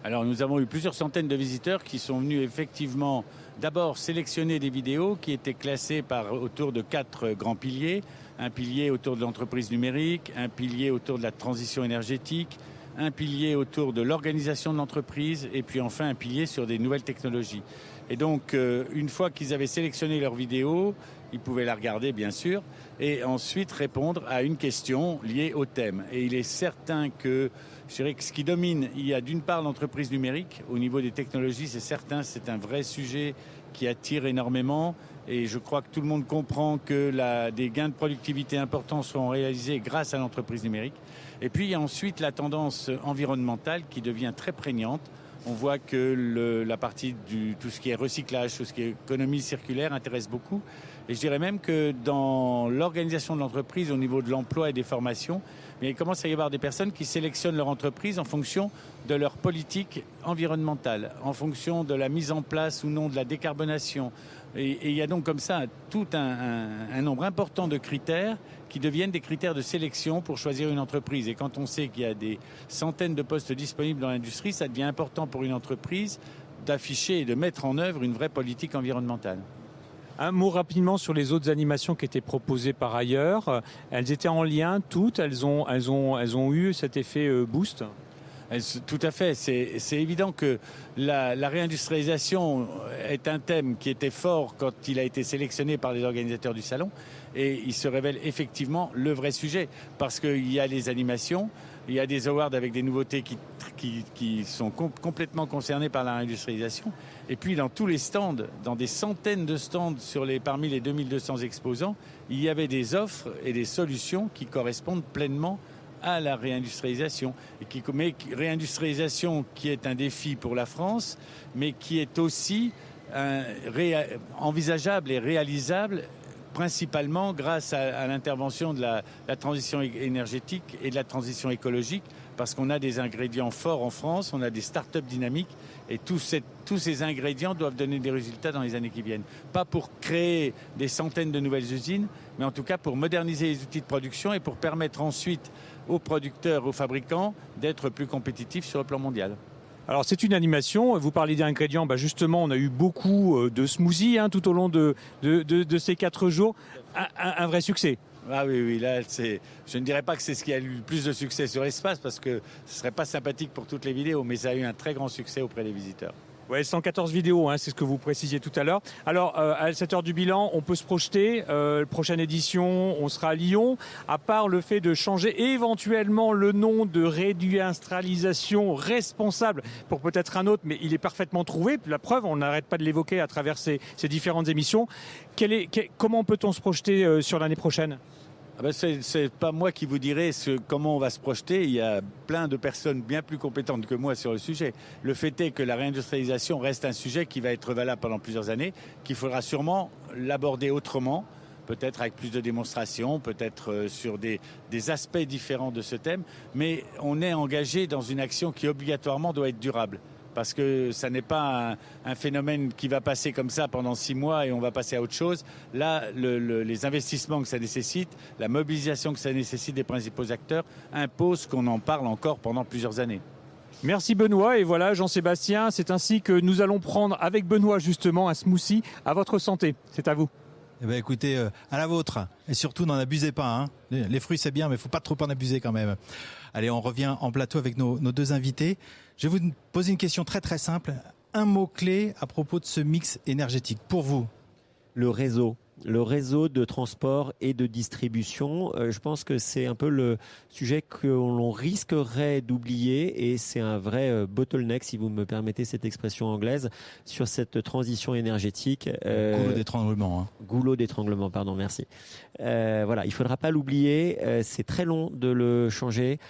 Alors nous avons eu plusieurs centaines de visiteurs qui sont venus effectivement d'abord sélectionner des vidéos qui étaient classées autour de 4 grands piliers. Un pilier autour de l'entreprise numérique, un pilier autour de la transition énergétique, un pilier autour de l'organisation de l'entreprise et puis enfin un pilier sur des nouvelles technologies. Et donc, une fois qu'ils avaient sélectionné leur vidéo, ils pouvaient la regarder bien sûr et ensuite répondre à une question liée au thème. Et il est certain que, je dirais que ce qui domine, il y a d'une part l'entreprise numérique. Au niveau des technologies, c'est certain, c'est un vrai sujet qui attire énormément. Et je crois que tout le monde comprend que des gains de productivité importants seront réalisés grâce à l'entreprise numérique. Et puis il y a ensuite la tendance environnementale qui devient très prégnante. On voit que la partie tout ce qui est recyclage, tout ce qui est économie circulaire intéresse beaucoup. Et je dirais même que dans l'organisation de l'entreprise, au niveau de l'emploi et des formations, il commence à y avoir des personnes qui sélectionnent leur entreprise en fonction de leur politique environnementale, en fonction de la mise en place ou non de la décarbonation. Et il y a donc comme ça tout un nombre important de critères qui deviennent des critères de sélection pour choisir une entreprise. Et quand on sait qu'il y a des centaines de postes disponibles dans l'industrie, ça devient important pour une entreprise d'afficher et de mettre en œuvre une vraie politique environnementale. Un mot rapidement sur les autres animations qui étaient proposées par ailleurs. Elles étaient en lien toutes, elles ont eu cet effet boost. Tout à fait. C'est évident que la réindustrialisation est un thème qui était fort quand il a été sélectionné par les organisateurs du salon et il se révèle effectivement le vrai sujet parce qu'il y a les animations, il y a des awards avec des nouveautés qui sont complètement concernées par la réindustrialisation et puis dans tous les stands, dans des centaines de stands parmi les 2200 exposants, il y avait des offres et des solutions qui correspondent pleinement à la réindustrialisation. Réindustrialisation qui est un défi pour la France, mais qui est aussi envisageable et réalisable principalement grâce à l'intervention de la transition énergétique et de la transition écologique, parce qu'on a des ingrédients forts en France, on a des start-up dynamiques, et tous ces ingrédients doivent donner des résultats dans les années qui viennent. Pas pour créer des centaines de nouvelles usines, mais en tout cas pour moderniser les outils de production et pour permettre ensuite aux producteurs, aux fabricants, d'être plus compétitifs sur le plan mondial. Alors c'est une animation, vous parlez d'ingrédients, justement on a eu beaucoup de smoothies tout au long de ces 4 jours, un vrai succès. Ah oui, là, je ne dirais pas que c'est ce qui a eu le plus de succès sur l'espace parce que ce ne serait pas sympathique pour toutes les vidéos, mais ça a eu un très grand succès auprès des visiteurs. Ouais, 114 vidéos, c'est ce que vous précisiez tout à l'heure. Alors, à cette heure du bilan, on peut se projeter. Prochaine édition, on sera à Lyon. À part le fait de changer éventuellement le nom de réindustrialisation responsable pour peut-être un autre, mais il est parfaitement trouvé. La preuve, on n'arrête pas de l'évoquer à travers ces différentes émissions. Comment peut-on se projeter sur l'année prochaine ? C'est pas moi qui vous dirai comment on va se projeter. Il y a plein de personnes bien plus compétentes que moi sur le sujet. Le fait est que la réindustrialisation reste un sujet qui va être valable pendant plusieurs années, qu'il faudra sûrement l'aborder autrement, peut-être avec plus de démonstrations, peut-être sur des aspects différents de ce thème. Mais on est engagé dans une action qui obligatoirement doit être durable. parce que ça n'est pas un phénomène qui va passer comme ça pendant 6 mois et on va passer à autre chose. Là, les investissements que ça nécessite, la mobilisation que ça nécessite des principaux acteurs imposent qu'on en parle encore pendant plusieurs années. Merci Benoît, et voilà Jean-Sébastien, c'est ainsi que nous allons prendre avec Benoît justement un smoothie à votre santé. C'est à vous. Eh ben écoutez, à la vôtre. Et surtout, n'en abusez pas. Hein. Les fruits, c'est bien, mais il ne faut pas trop en abuser quand même. Allez, on revient en plateau avec nos 2 invités. Je vais vous poser une question très très simple. Un mot-clé à propos de ce mix énergétique. Pour vous? Le réseau. Le réseau de transport et de distribution, je pense que c'est un peu le sujet que l'on risquerait d'oublier et c'est un vrai bottleneck, si vous me permettez cette expression anglaise, sur cette transition énergétique. Goulot d'étranglement. Hein. Goulot d'étranglement, pardon, merci. Voilà, il ne faudra pas l'oublier, c'est très long de le changer.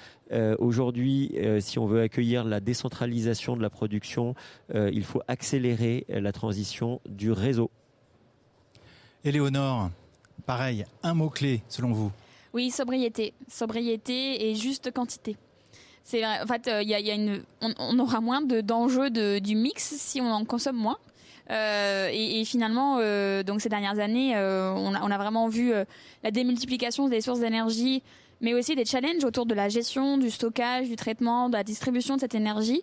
Aujourd'hui, si on veut accueillir la décentralisation de la production, il faut accélérer la transition du réseau. Éléonore, pareil, un mot-clé selon vous? Oui, sobriété. Sobriété et juste quantité. C'est vrai, en fait, on aura moins d'enjeux du mix si on en consomme moins. Et finalement, donc ces dernières années, on a vraiment vu la démultiplication des sources d'énergie, mais aussi des challenges autour de la gestion, du stockage, du traitement, de la distribution de cette énergie.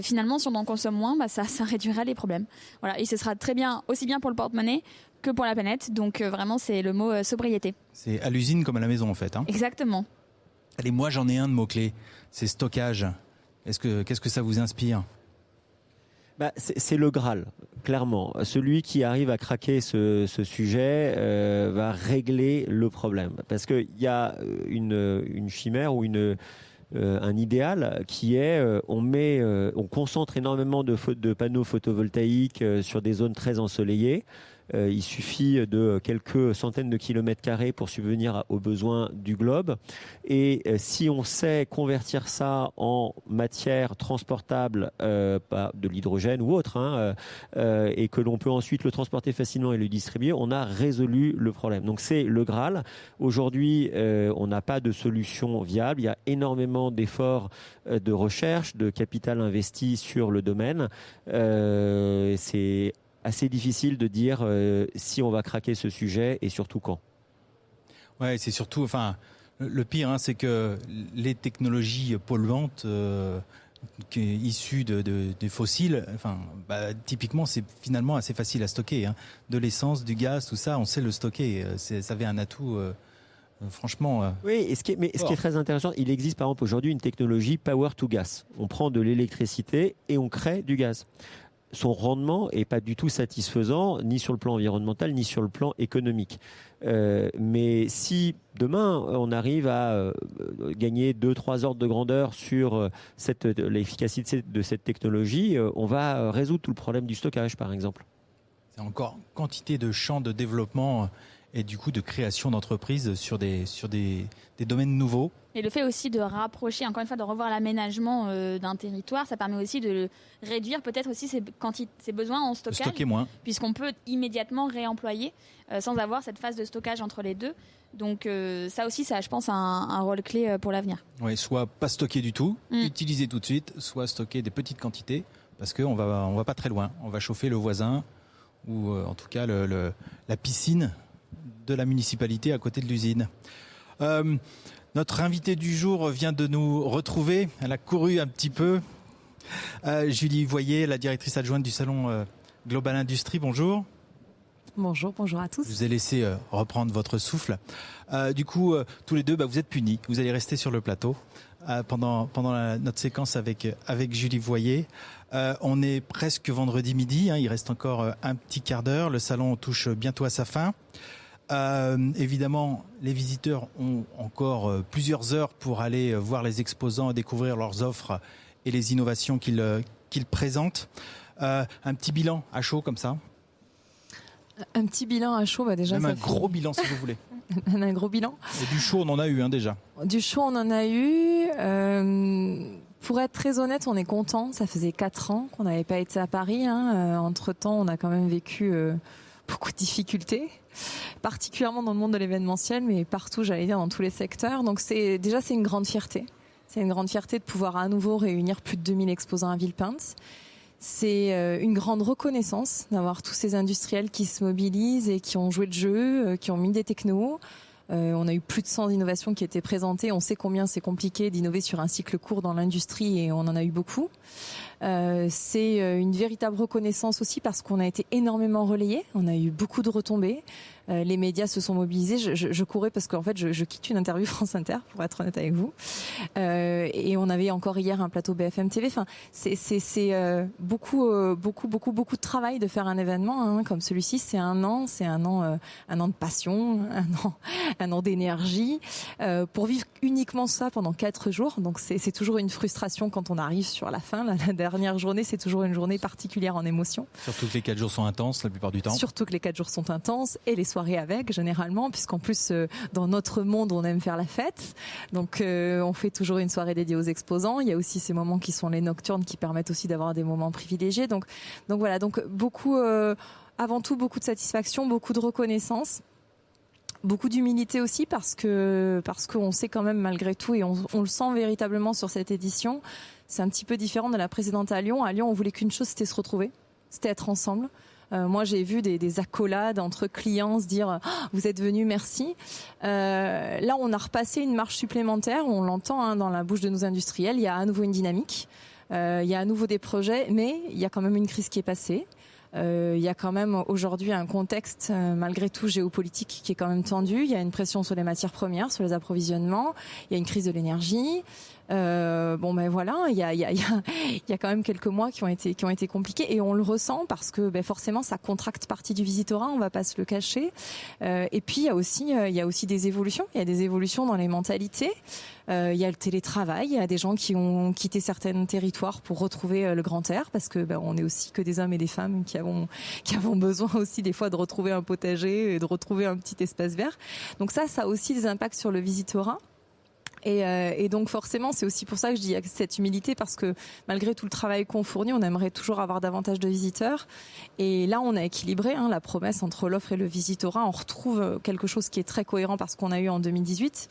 Finalement, si on en consomme moins, ça réduira les problèmes. Voilà, et ce sera très bien, aussi bien pour le porte-monnaie que pour la planète. Donc vraiment, c'est le mot sobriété. C'est à l'usine comme à la maison en fait. Hein. Exactement. Allez, moi j'en ai un de mots-clé, c'est stockage. Qu'est-ce que ça vous inspire? C'est le Graal, clairement. Celui qui arrive à craquer ce sujet va régler le problème. Parce qu'il y a une chimère ou un idéal qui est on concentre énormément de panneaux photovoltaïques sur des zones très ensoleillées. Il suffit de quelques centaines de kilomètres carrés pour subvenir aux besoins du globe. Et si on sait convertir ça en matière transportable, de l'hydrogène ou autre, et que l'on peut ensuite le transporter facilement et le distribuer, on a résolu le problème. Donc c'est le Graal. Aujourd'hui, on n'a pas de solution viable. Il y a énormément d'efforts de recherche, de capital investi sur le domaine. C'est assez difficile de dire si on va craquer ce sujet et surtout quand. Ouais, c'est surtout, le pire, c'est que les technologies polluantes issues des fossiles, typiquement, c'est finalement assez facile à stocker. Hein. De l'essence, du gaz, tout ça, on sait le stocker. Ça avait un atout. Franchement. Oui, et ce qui est très intéressant, il existe par exemple aujourd'hui une technologie power to gas. On prend de l'électricité et on crée du gaz. Son rendement est pas du tout satisfaisant, ni sur le plan environnemental, ni sur le plan économique. Mais si demain on arrive à gagner 2-3 ordres de grandeur sur l'efficacité de cette technologie, on va résoudre tout le problème du stockage, par exemple. C'est encore quantité de champs de développement et du coup de création d'entreprises sur des domaines nouveaux. Et le fait aussi de rapprocher, encore une fois, de revoir l'aménagement d'un territoire, ça permet aussi de réduire peut-être aussi ses besoins en stockage. De stocker moins. Puisqu'on peut immédiatement réemployer sans avoir cette phase de stockage entre les deux. Donc ça aussi, je pense, a un rôle clé pour l'avenir. Oui, soit pas stocker du tout, utiliser tout de suite, soit stocker des petites quantités, parce qu'on va pas très loin. On va chauffer le voisin, ou en tout cas la piscine de la municipalité à côté de l'usine. Notre invitée du jour vient de nous retrouver. Elle a couru un petit peu. Julie Voyer, la directrice adjointe du salon Global Industrie. Bonjour. Bonjour à tous. Je vous ai laissé reprendre votre souffle. Du coup, tous les deux, vous êtes punis. Vous allez rester sur le plateau pendant notre séquence avec Julie Voyer. On est presque vendredi midi. Il reste encore un petit quart d'heure. Le salon touche bientôt à sa fin. Évidemment, les visiteurs ont encore plusieurs heures pour aller voir les exposants, découvrir leurs offres et les innovations qu'ils présentent. Un petit bilan à chaud comme ça. Un petit bilan à chaud, déjà. Même un gros bilan si vous voulez. Un gros bilan. Et du chaud, on en a eu déjà. Du chaud, on en a eu. Pour être très honnête, on est content. Ça faisait 4 ans qu'on n'avait pas été à Paris. Entre-temps, on a quand même vécu beaucoup de difficultés, particulièrement dans le monde de l'événementiel, mais partout, j'allais dire, dans tous les secteurs. Donc c'est une grande fierté. C'est une grande fierté de pouvoir à nouveau réunir plus de 2000 exposants à Villepinte. C'est une grande reconnaissance d'avoir tous ces industriels qui se mobilisent et qui ont joué le jeu, qui ont mis des technos. On a eu plus de 100 innovations qui étaient présentées. On sait combien c'est compliqué d'innover sur un cycle court dans l'industrie et on en a eu beaucoup. C'est une véritable reconnaissance aussi parce qu'on a été énormément relayés. On a eu beaucoup de retombées. Les médias se sont mobilisés. Je courais parce qu'en fait, je quitte une interview France Inter, pour être honnête avec vous. Et on avait encore hier un plateau BFM TV. Enfin, c'est beaucoup de travail de faire un événement comme celui-ci. C'est un an de passion, un an d'énergie pour vivre uniquement ça pendant 4 jours. Donc c'est toujours une frustration quand on arrive sur la fin. La dernière journée, c'est toujours une journée particulière en émotion. Surtout que les 4 jours sont intenses la plupart du temps. Surtout que les 4 jours sont intenses et les soirées avec généralement, puisqu'en plus dans notre monde on aime faire la fête. Donc on fait toujours une soirée dédiée aux exposants. Il y a aussi ces moments qui sont les nocturnes qui permettent aussi d'avoir des moments privilégiés. Donc voilà, donc beaucoup avant tout beaucoup de satisfaction, beaucoup de reconnaissance. Beaucoup d'humilité aussi parce qu'on sait quand même malgré tout et on le sent véritablement sur cette édition. C'est un petit peu différent de la précédente à Lyon. À Lyon, on voulait qu'une chose, c'était se retrouver, c'était être ensemble. Moi, j'ai vu des accolades entre clients se dire vous êtes venus, merci. Là, on a repassé une marche supplémentaire. On l'entend dans la bouche de nos industriels. Il y a à nouveau une dynamique. Il y a à nouveau des projets, mais il y a quand même une crise qui est passée. Il y a quand même aujourd'hui un contexte malgré tout géopolitique qui est quand même tendu. Il y a une pression sur les matières premières, sur les approvisionnements. Il y a une crise de l'énergie. Voilà, il y a quand même quelques mois qui ont été compliqués et on le ressent parce que forcément ça contracte partie du visitorat, on va pas se le cacher. Et puis il y a aussi des évolutions. Il y a des évolutions dans les mentalités. Il y a le télétravail. Il y a des gens qui ont quitté certains territoires pour retrouver le grand air parce que on est aussi que des hommes et des femmes qui avons besoin aussi des fois de retrouver un potager et de retrouver un petit espace vert. Donc ça a aussi des impacts sur le visitorat. Et donc forcément, c'est aussi pour ça que je dis cette humilité parce que malgré tout le travail qu'on fournit, on aimerait toujours avoir davantage de visiteurs. Et là, on a équilibré la promesse entre l'offre et le visitorat. On retrouve quelque chose qui est très cohérent parce qu'on a eu en 2018.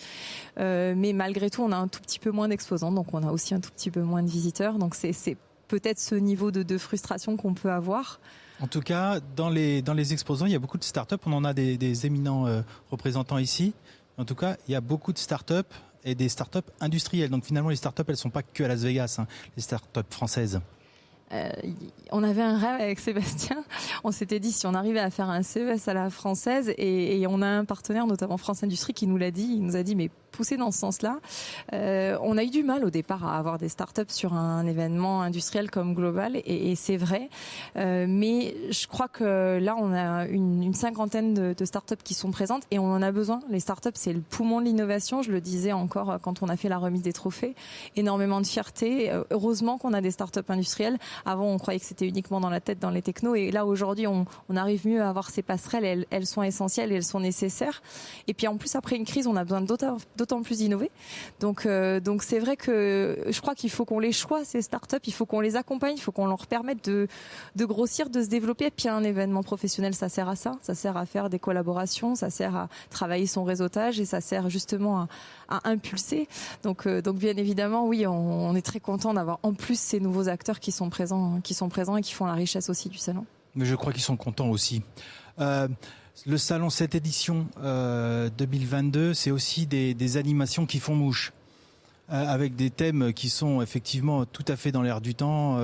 Mais malgré tout, on a un tout petit peu moins d'exposants, donc on a aussi un tout petit peu moins de visiteurs. Donc c'est peut-être ce niveau de frustration qu'on peut avoir. En tout cas, dans les exposants, il y a beaucoup de startups. On en a des éminents représentants ici. En tout cas, il y a beaucoup de startups et des startups industrielles. Donc finalement, les startups, elles ne sont pas que à Las Vegas, les startups françaises. On avait un rêve avec Sébastien. On s'était dit si on arrivait à faire un CES à la française et on a un partenaire, notamment France Industrie, qui nous l'a dit. Il nous a dit mais poussez dans ce sens-là. On a eu du mal au départ à avoir des startups sur un événement industriel comme Global et c'est vrai. Mais je crois que là on a une cinquantaine de startups qui sont présentes et on en a besoin. Les startups c'est le poumon de l'innovation. Je le disais encore quand on a fait la remise des trophées. Énormément de fierté. Heureusement qu'on a des startups industrielles. Avant, on croyait que c'était uniquement dans la tête, dans les technos. Et là, aujourd'hui, on arrive mieux à avoir ces passerelles. Elles sont essentielles et elles sont nécessaires. Et puis, en plus, après une crise, on a besoin d'autant plus d'innover. Donc, c'est vrai que je crois qu'il faut qu'on les choisie, ces startups. Il faut qu'on les accompagne. Il faut qu'on leur permette de grossir, de se développer. Et puis, un événement professionnel, ça sert à ça. Ça sert à faire des collaborations. Ça sert à travailler son réseautage et ça sert justement à impulser. Donc, bien évidemment, oui, on est très content d'avoir en plus ces nouveaux acteurs qui sont présents et qui font la richesse aussi du salon. Mais je crois qu'ils sont contents aussi. Le salon, cette édition 2022, c'est aussi des animations qui font mouche, avec des thèmes qui sont effectivement tout à fait dans l'air du temps.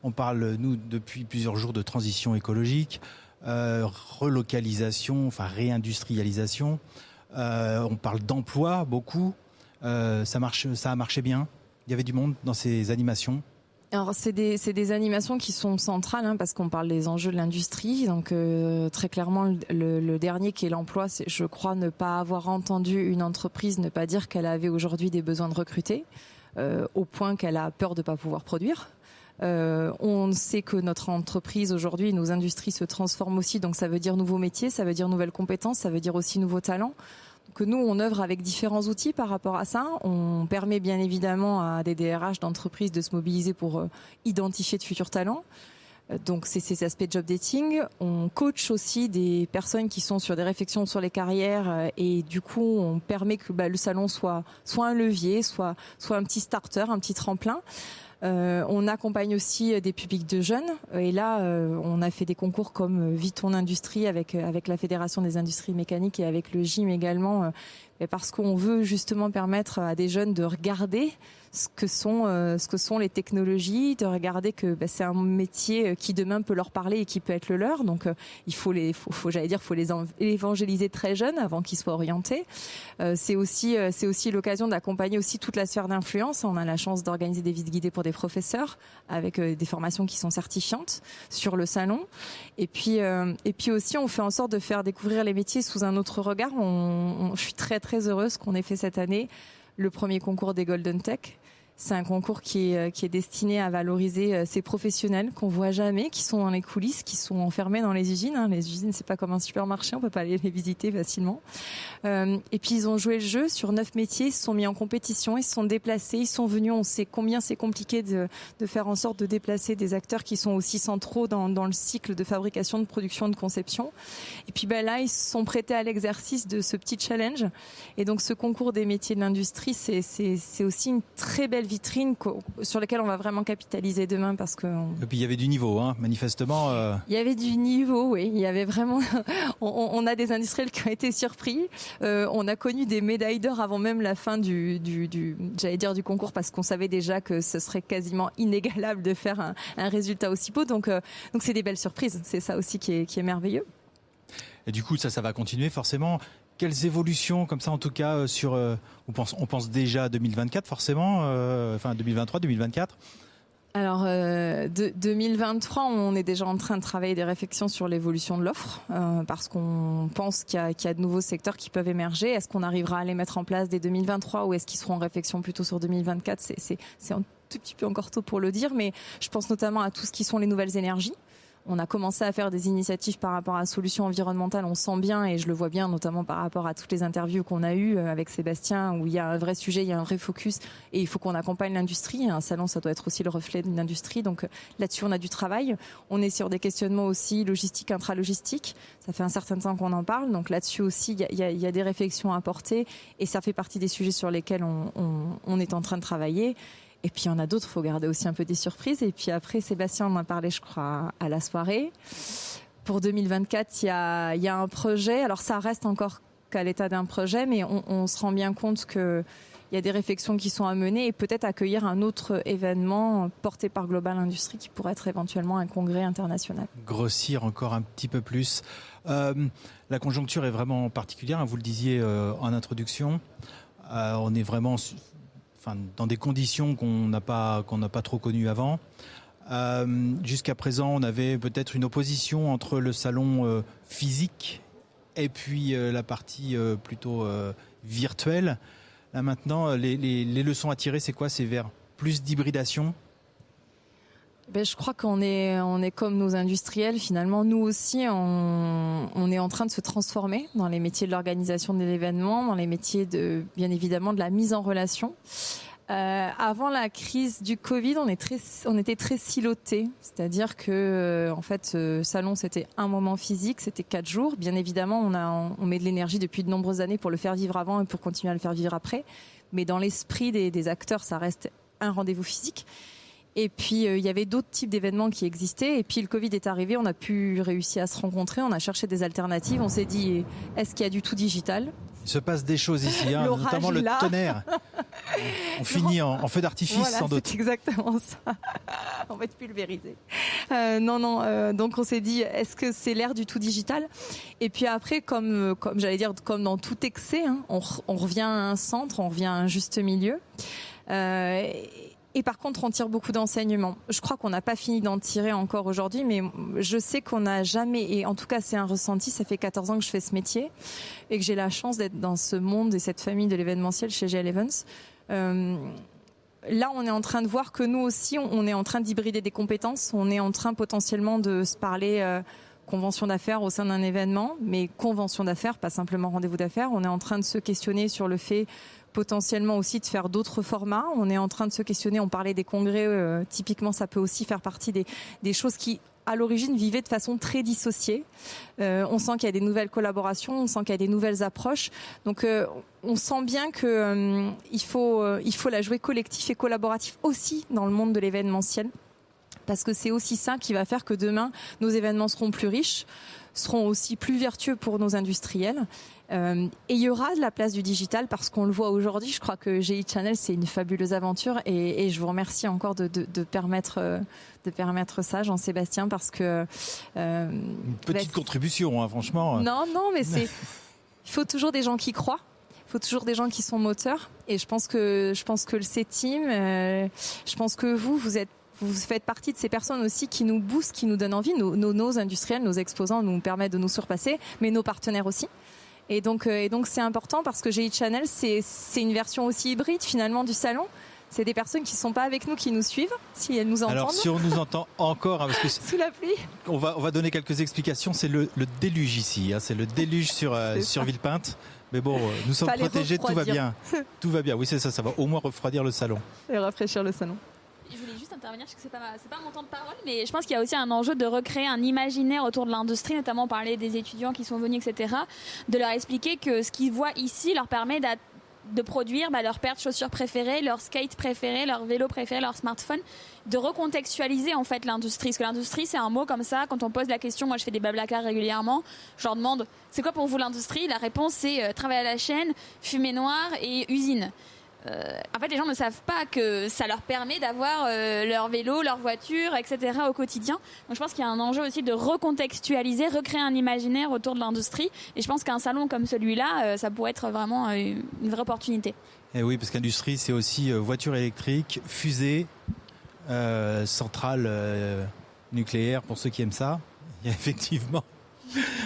On parle, nous, depuis plusieurs jours de transition écologique, relocalisation, enfin réindustrialisation. On parle d'emploi beaucoup. Ça a marché bien. Il y avait du monde dans ces animations. Alors c'est des animations qui sont centrales parce qu'on parle des enjeux de l'industrie. Donc très clairement le dernier qui est l'emploi, c'est je crois ne pas avoir entendu une entreprise ne pas dire qu'elle avait aujourd'hui des besoins de recruter au point qu'elle a peur de pas pouvoir produire. On sait que notre entreprise aujourd'hui, nos industries se transforment aussi, donc ça veut dire nouveaux métiers, ça veut dire nouvelles compétences, ça veut dire aussi nouveaux talents. Que nous, on œuvre avec différents outils par rapport à ça. On permet bien évidemment à des DRH d'entreprises de se mobiliser pour identifier de futurs talents. Donc c'est ces aspects de job dating. On coach aussi des personnes qui sont sur des réflexions sur les carrières et du coup on permet que le salon soit un levier, soit un petit starter, un petit tremplin. On accompagne aussi des publics de jeunes et là on a fait des concours comme Vis ton industrie avec la Fédération des industries mécaniques et avec le gym également parce qu'on veut justement permettre à des jeunes de regarder ce que sont les technologies, de regarder que c'est un métier qui demain peut leur parler et qui peut être le leur. Donc il faut les évangéliser très jeunes avant qu'ils soient orientés. C'est aussi l'occasion d'accompagner aussi toute la sphère d'influence. On a la chance d'organiser des visites guidées pour des professeurs avec des formations qui sont certifiantes sur le salon. Et puis aussi on fait en sorte de faire découvrir les métiers sous un autre regard. Je suis très très heureuse qu'on ait fait cette année le premier concours des Golden Tech. C'est un concours qui est destiné à valoriser ces professionnels qu'on voit jamais, qui sont dans les coulisses, qui sont enfermés dans les usines. Les usines, c'est pas comme un supermarché, on peut pas aller les visiter facilement. Et puis ils ont joué le jeu sur 9 métiers, ils se sont mis en compétition, ils se sont déplacés, ils sont venus. On sait combien c'est compliqué de faire en sorte de déplacer des acteurs qui sont aussi centraux dans le cycle de fabrication, de production, de conception. Et puis là, ils se sont prêtés à l'exercice de ce petit challenge. Et donc ce concours des métiers de l'industrie, c'est aussi une très belle vitrine sur laquelle on va vraiment capitaliser demain parce que et puis il y avait du niveau, manifestement. Il y avait du niveau, oui. Il y avait vraiment. On a des industriels qui ont été surpris. On a connu des médailles d'or avant même la fin du concours parce qu'on savait déjà que ce serait quasiment inégalable de faire un résultat aussi beau. Donc c'est des belles surprises. C'est ça aussi qui est merveilleux. Et du coup, ça va continuer forcément. Quelles évolutions, comme ça en tout cas, on pense déjà à 2024 forcément, 2023, 2024 ? Alors, 2023, on est déjà en train de travailler des réflexions sur l'évolution de l'offre, parce qu'on pense qu'il y a de nouveaux secteurs qui peuvent émerger. Est-ce qu'on arrivera à les mettre en place dès 2023 ou est-ce qu'ils seront en réflexion plutôt sur 2024 ? C'est un tout petit peu encore tôt pour le dire, mais je pense notamment à tout ce qui sont les nouvelles énergies. On a commencé à faire des initiatives par rapport à solutions environnementales, on sent bien et je le vois bien notamment par rapport à toutes les interviews qu'on a eues avec Sébastien où il y a un vrai sujet, il y a un vrai focus et il faut qu'on accompagne l'industrie. Un salon, ça doit être aussi le reflet d'une industrie, donc là-dessus on a du travail. On est sur des questionnements aussi logistiques, intralogistiques, ça fait un certain temps qu'on en parle, donc là-dessus aussi il y a des réflexions à porter et ça fait partie des sujets sur lesquels on est en train de travailler. Et puis il y en a d'autres, il faut garder aussi un peu des surprises. Et puis après, Sébastien en a parlé, je crois, à la soirée. Pour 2024, il y a un projet. Alors ça reste encore qu'à l'état d'un projet, mais on se rend bien compte qu'il y a des réflexions qui sont à mener et peut-être accueillir un autre événement porté par Global Industries qui pourrait être éventuellement un congrès international. Grossir encore un petit peu plus. La conjoncture est vraiment particulière, vous le disiez en introduction. On est vraiment... dans des conditions qu'on n'a pas trop connues avant. Jusqu'à présent, on avait peut-être une opposition entre le salon physique et puis la partie plutôt virtuelle. Là maintenant, les leçons à tirer, c'est quoi ? C'est vers plus d'hybridation ? Je crois qu'on est comme nos industriels. Finalement, nous aussi, on est en train de se transformer dans les métiers de l'organisation de l'événement, dans les métiers bien évidemment de la mise en relation. Avant la crise du Covid, on était très silotés, c'est-à-dire que en fait, ce salon c'était un moment physique, c'était 4 jours. Bien évidemment, on met de l'énergie depuis de nombreuses années pour le faire vivre avant et pour continuer à le faire vivre après. Mais dans l'esprit des acteurs, ça reste un rendez-vous physique. Et puis, il y avait d'autres types d'événements qui existaient. Et puis, le Covid est arrivé, on a pu réussir à se rencontrer, on a cherché des alternatives. On s'est dit, est-ce qu'il y a du tout digital ? Il se passe des choses ici, notamment le tonnerre. On finit en feu d'artifice, sans doute. C'est exactement ça. On va être pulvérisé. Donc on s'est dit, est-ce que c'est l'ère du tout digital ? Et puis après, comme j'allais dire, comme dans tout excès, on revient à un centre, on revient à un juste milieu. Et par contre, on tire beaucoup d'enseignements. Je crois qu'on n'a pas fini d'en tirer encore aujourd'hui, mais je sais qu'on n'a jamais, et en tout cas c'est un ressenti, ça fait 14 ans que je fais ce métier, et que j'ai la chance d'être dans ce monde et cette famille de l'événementiel chez GL Events. Là, on est en train de voir que nous aussi, on est en train d'hybrider des compétences, on est en train potentiellement de se parler convention d'affaires au sein d'un événement, mais convention d'affaires, pas simplement rendez-vous d'affaires. On est en train de se questionner sur le fait potentiellement aussi de faire d'autres formats. On est en train de se questionner, on parlait des congrès, typiquement ça peut aussi faire partie des choses qui à l'origine vivaient de façon très dissociée. On sent qu'il y a des nouvelles collaborations, on sent qu'il y a des nouvelles approches. Donc on sent bien que il faut la jouer collectif et collaboratif aussi dans le monde de l'événementiel. Parce que c'est aussi ça qui va faire que demain, nos événements seront plus riches, seront aussi plus vertueux pour nos industriels. Et il y aura de la place du digital parce qu'on le voit aujourd'hui. Je crois que GI Channel, c'est une fabuleuse aventure et je vous remercie encore de permettre ça, Jean-Sébastien, parce que... une petite contribution, hein, franchement. Non, mais il faut toujours des gens qui croient. Il faut toujours des gens qui sont moteurs. Et je pense que le C-Team, je pense que vous faites partie de ces personnes aussi qui nous boostent, qui nous donnent envie. Nos industriels, nos exposants nous permettent de nous surpasser, mais nos partenaires aussi. Et donc c'est important parce que GI Channel, c'est une version aussi hybride finalement du salon. C'est des personnes qui ne sont pas avec nous, qui nous suivent, si elles nous entendent. Alors si on nous entend encore, hein, parce que sous la pluie, on va donner quelques explications. C'est le déluge ici, hein, c'est le déluge sur Villepinte. Mais bon, nous sommes protégés, tout va bien. Tout va bien, oui c'est ça, ça va au moins refroidir le salon. Et rafraîchir le salon. Je voulais juste intervenir, je sais que c'est pas mon temps de parole, mais je pense qu'il y a aussi un enjeu de recréer un imaginaire autour de l'industrie, notamment parler des étudiants qui sont venus, etc., de leur expliquer que ce qu'ils voient ici leur permet de produire leur paire de chaussures préférées, leur skate préféré, leur vélo préféré, leur smartphone, de recontextualiser en fait l'industrie. Parce que l'industrie, c'est un mot comme ça, quand on pose la question, moi je fais des Blablacar régulièrement, je leur demande, c'est quoi pour vous l'industrie ? La réponse c'est travail à la chaîne, fumée noire et usine. En fait, les gens ne savent pas que ça leur permet d'avoir leur vélo, leur voiture, etc. au quotidien. Donc, je pense qu'il y a un enjeu aussi de recontextualiser, recréer un imaginaire autour de l'industrie. Et je pense qu'un salon comme celui-là, ça pourrait être vraiment une vraie opportunité. Et oui, parce qu'industrie, c'est aussi voiture électrique, fusée, centrale nucléaire, pour ceux qui aiment ça. Il y a effectivement...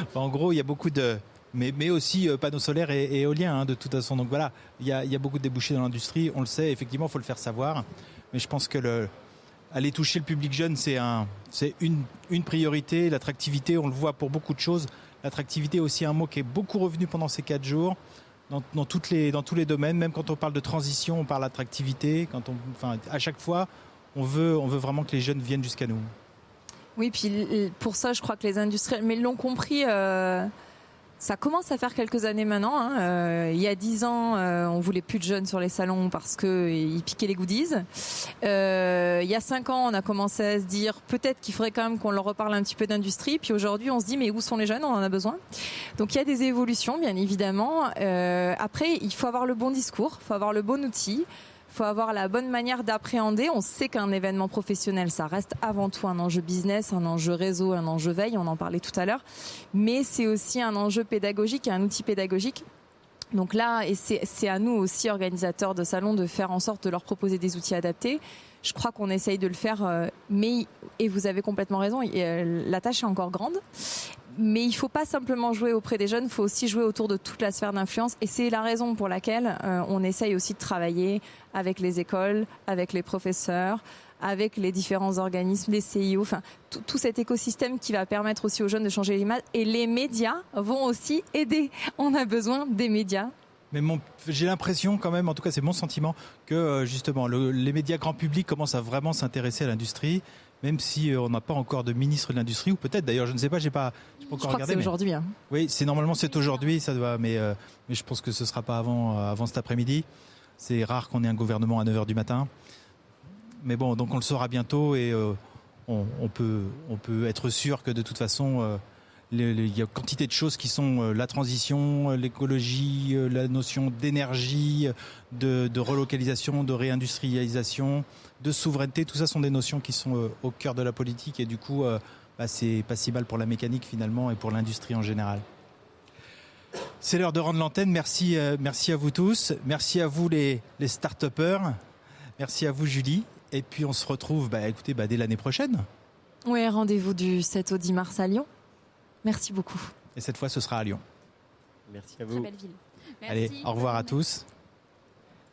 Enfin, en gros, il y a beaucoup de... Mais aussi panneaux solaires et éoliens, hein, de toute façon. Donc voilà, il y a beaucoup de débouchés dans l'industrie. On le sait, effectivement, il faut le faire savoir. Mais je pense que aller toucher le public jeune, c'est une priorité. L'attractivité, on le voit pour beaucoup de choses. L'attractivité est aussi un mot qui est beaucoup revenu pendant ces 4 jours. Dans tous les domaines, même quand on parle de transition, on parle d'attractivité. À chaque fois, on veut vraiment que les jeunes viennent jusqu'à nous. Oui, puis pour ça, je crois que les industriels, mais ils l'ont compris. Ça commence à faire quelques années maintenant. Hein. Il y a 10 ans, on voulait plus de jeunes sur les salons parce qu'ils piquaient les goodies. Il y a 5 ans, on a commencé à se dire peut-être qu'il faudrait quand même qu'on leur reparle un petit peu d'industrie. Puis aujourd'hui, on se dit mais où sont les jeunes ? On en a besoin. Donc il y a des évolutions, bien évidemment. Après, il faut avoir le bon discours, il faut avoir le bon outil. Il faut avoir la bonne manière d'appréhender. On sait qu'un événement professionnel, ça reste avant tout un enjeu business, un enjeu réseau, un enjeu veille, on en parlait tout à l'heure. Mais c'est aussi un enjeu pédagogique et un outil pédagogique. Donc là, et c'est à nous aussi, organisateurs de salons, de faire en sorte de leur proposer des outils adaptés. Je crois qu'on essaye de le faire, mais, et vous avez complètement raison, la tâche est encore grande. Mais il ne faut pas simplement jouer auprès des jeunes, il faut aussi jouer autour de toute la sphère d'influence. Et c'est la raison pour laquelle on essaye aussi de travailler avec les écoles, avec les professeurs, avec les différents organismes, les CIO, enfin tout cet écosystème qui va permettre aussi aux jeunes de changer l'image. Et les médias vont aussi aider. On a besoin des médias. Mais j'ai l'impression quand même, en tout cas c'est mon sentiment, que justement les médias grand public commencent à vraiment s'intéresser à l'industrie, même si on n'a pas encore de ministre de l'industrie, ou peut-être d'ailleurs, je ne sais pas, j'ai pas encore regardé. Je crois que c'est aujourd'hui. Hein. Oui, c'est aujourd'hui, ça doit, mais je pense que ce sera pas avant cet après-midi. C'est rare qu'on ait un gouvernement à 9h du matin. Mais bon, donc on le saura bientôt et on peut être sûr que de toute façon, il y a quantité de choses qui sont la transition, l'écologie, la notion d'énergie, de relocalisation, de réindustrialisation, de souveraineté. Tout ça sont des notions qui sont au cœur de la politique et du coup, c'est pas si mal pour la mécanique finalement et pour l'industrie en général. C'est l'heure de rendre l'antenne. Merci à vous tous. Merci à vous les start-upers. Merci à vous Julie. Et puis on se retrouve dès l'année prochaine. Oui, rendez-vous du 7 au 10 mars à Lyon. Merci beaucoup. Et cette fois, ce sera à Lyon. Merci à vous. Très belle ville. Merci. Allez, au revoir à tous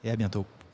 et à bientôt.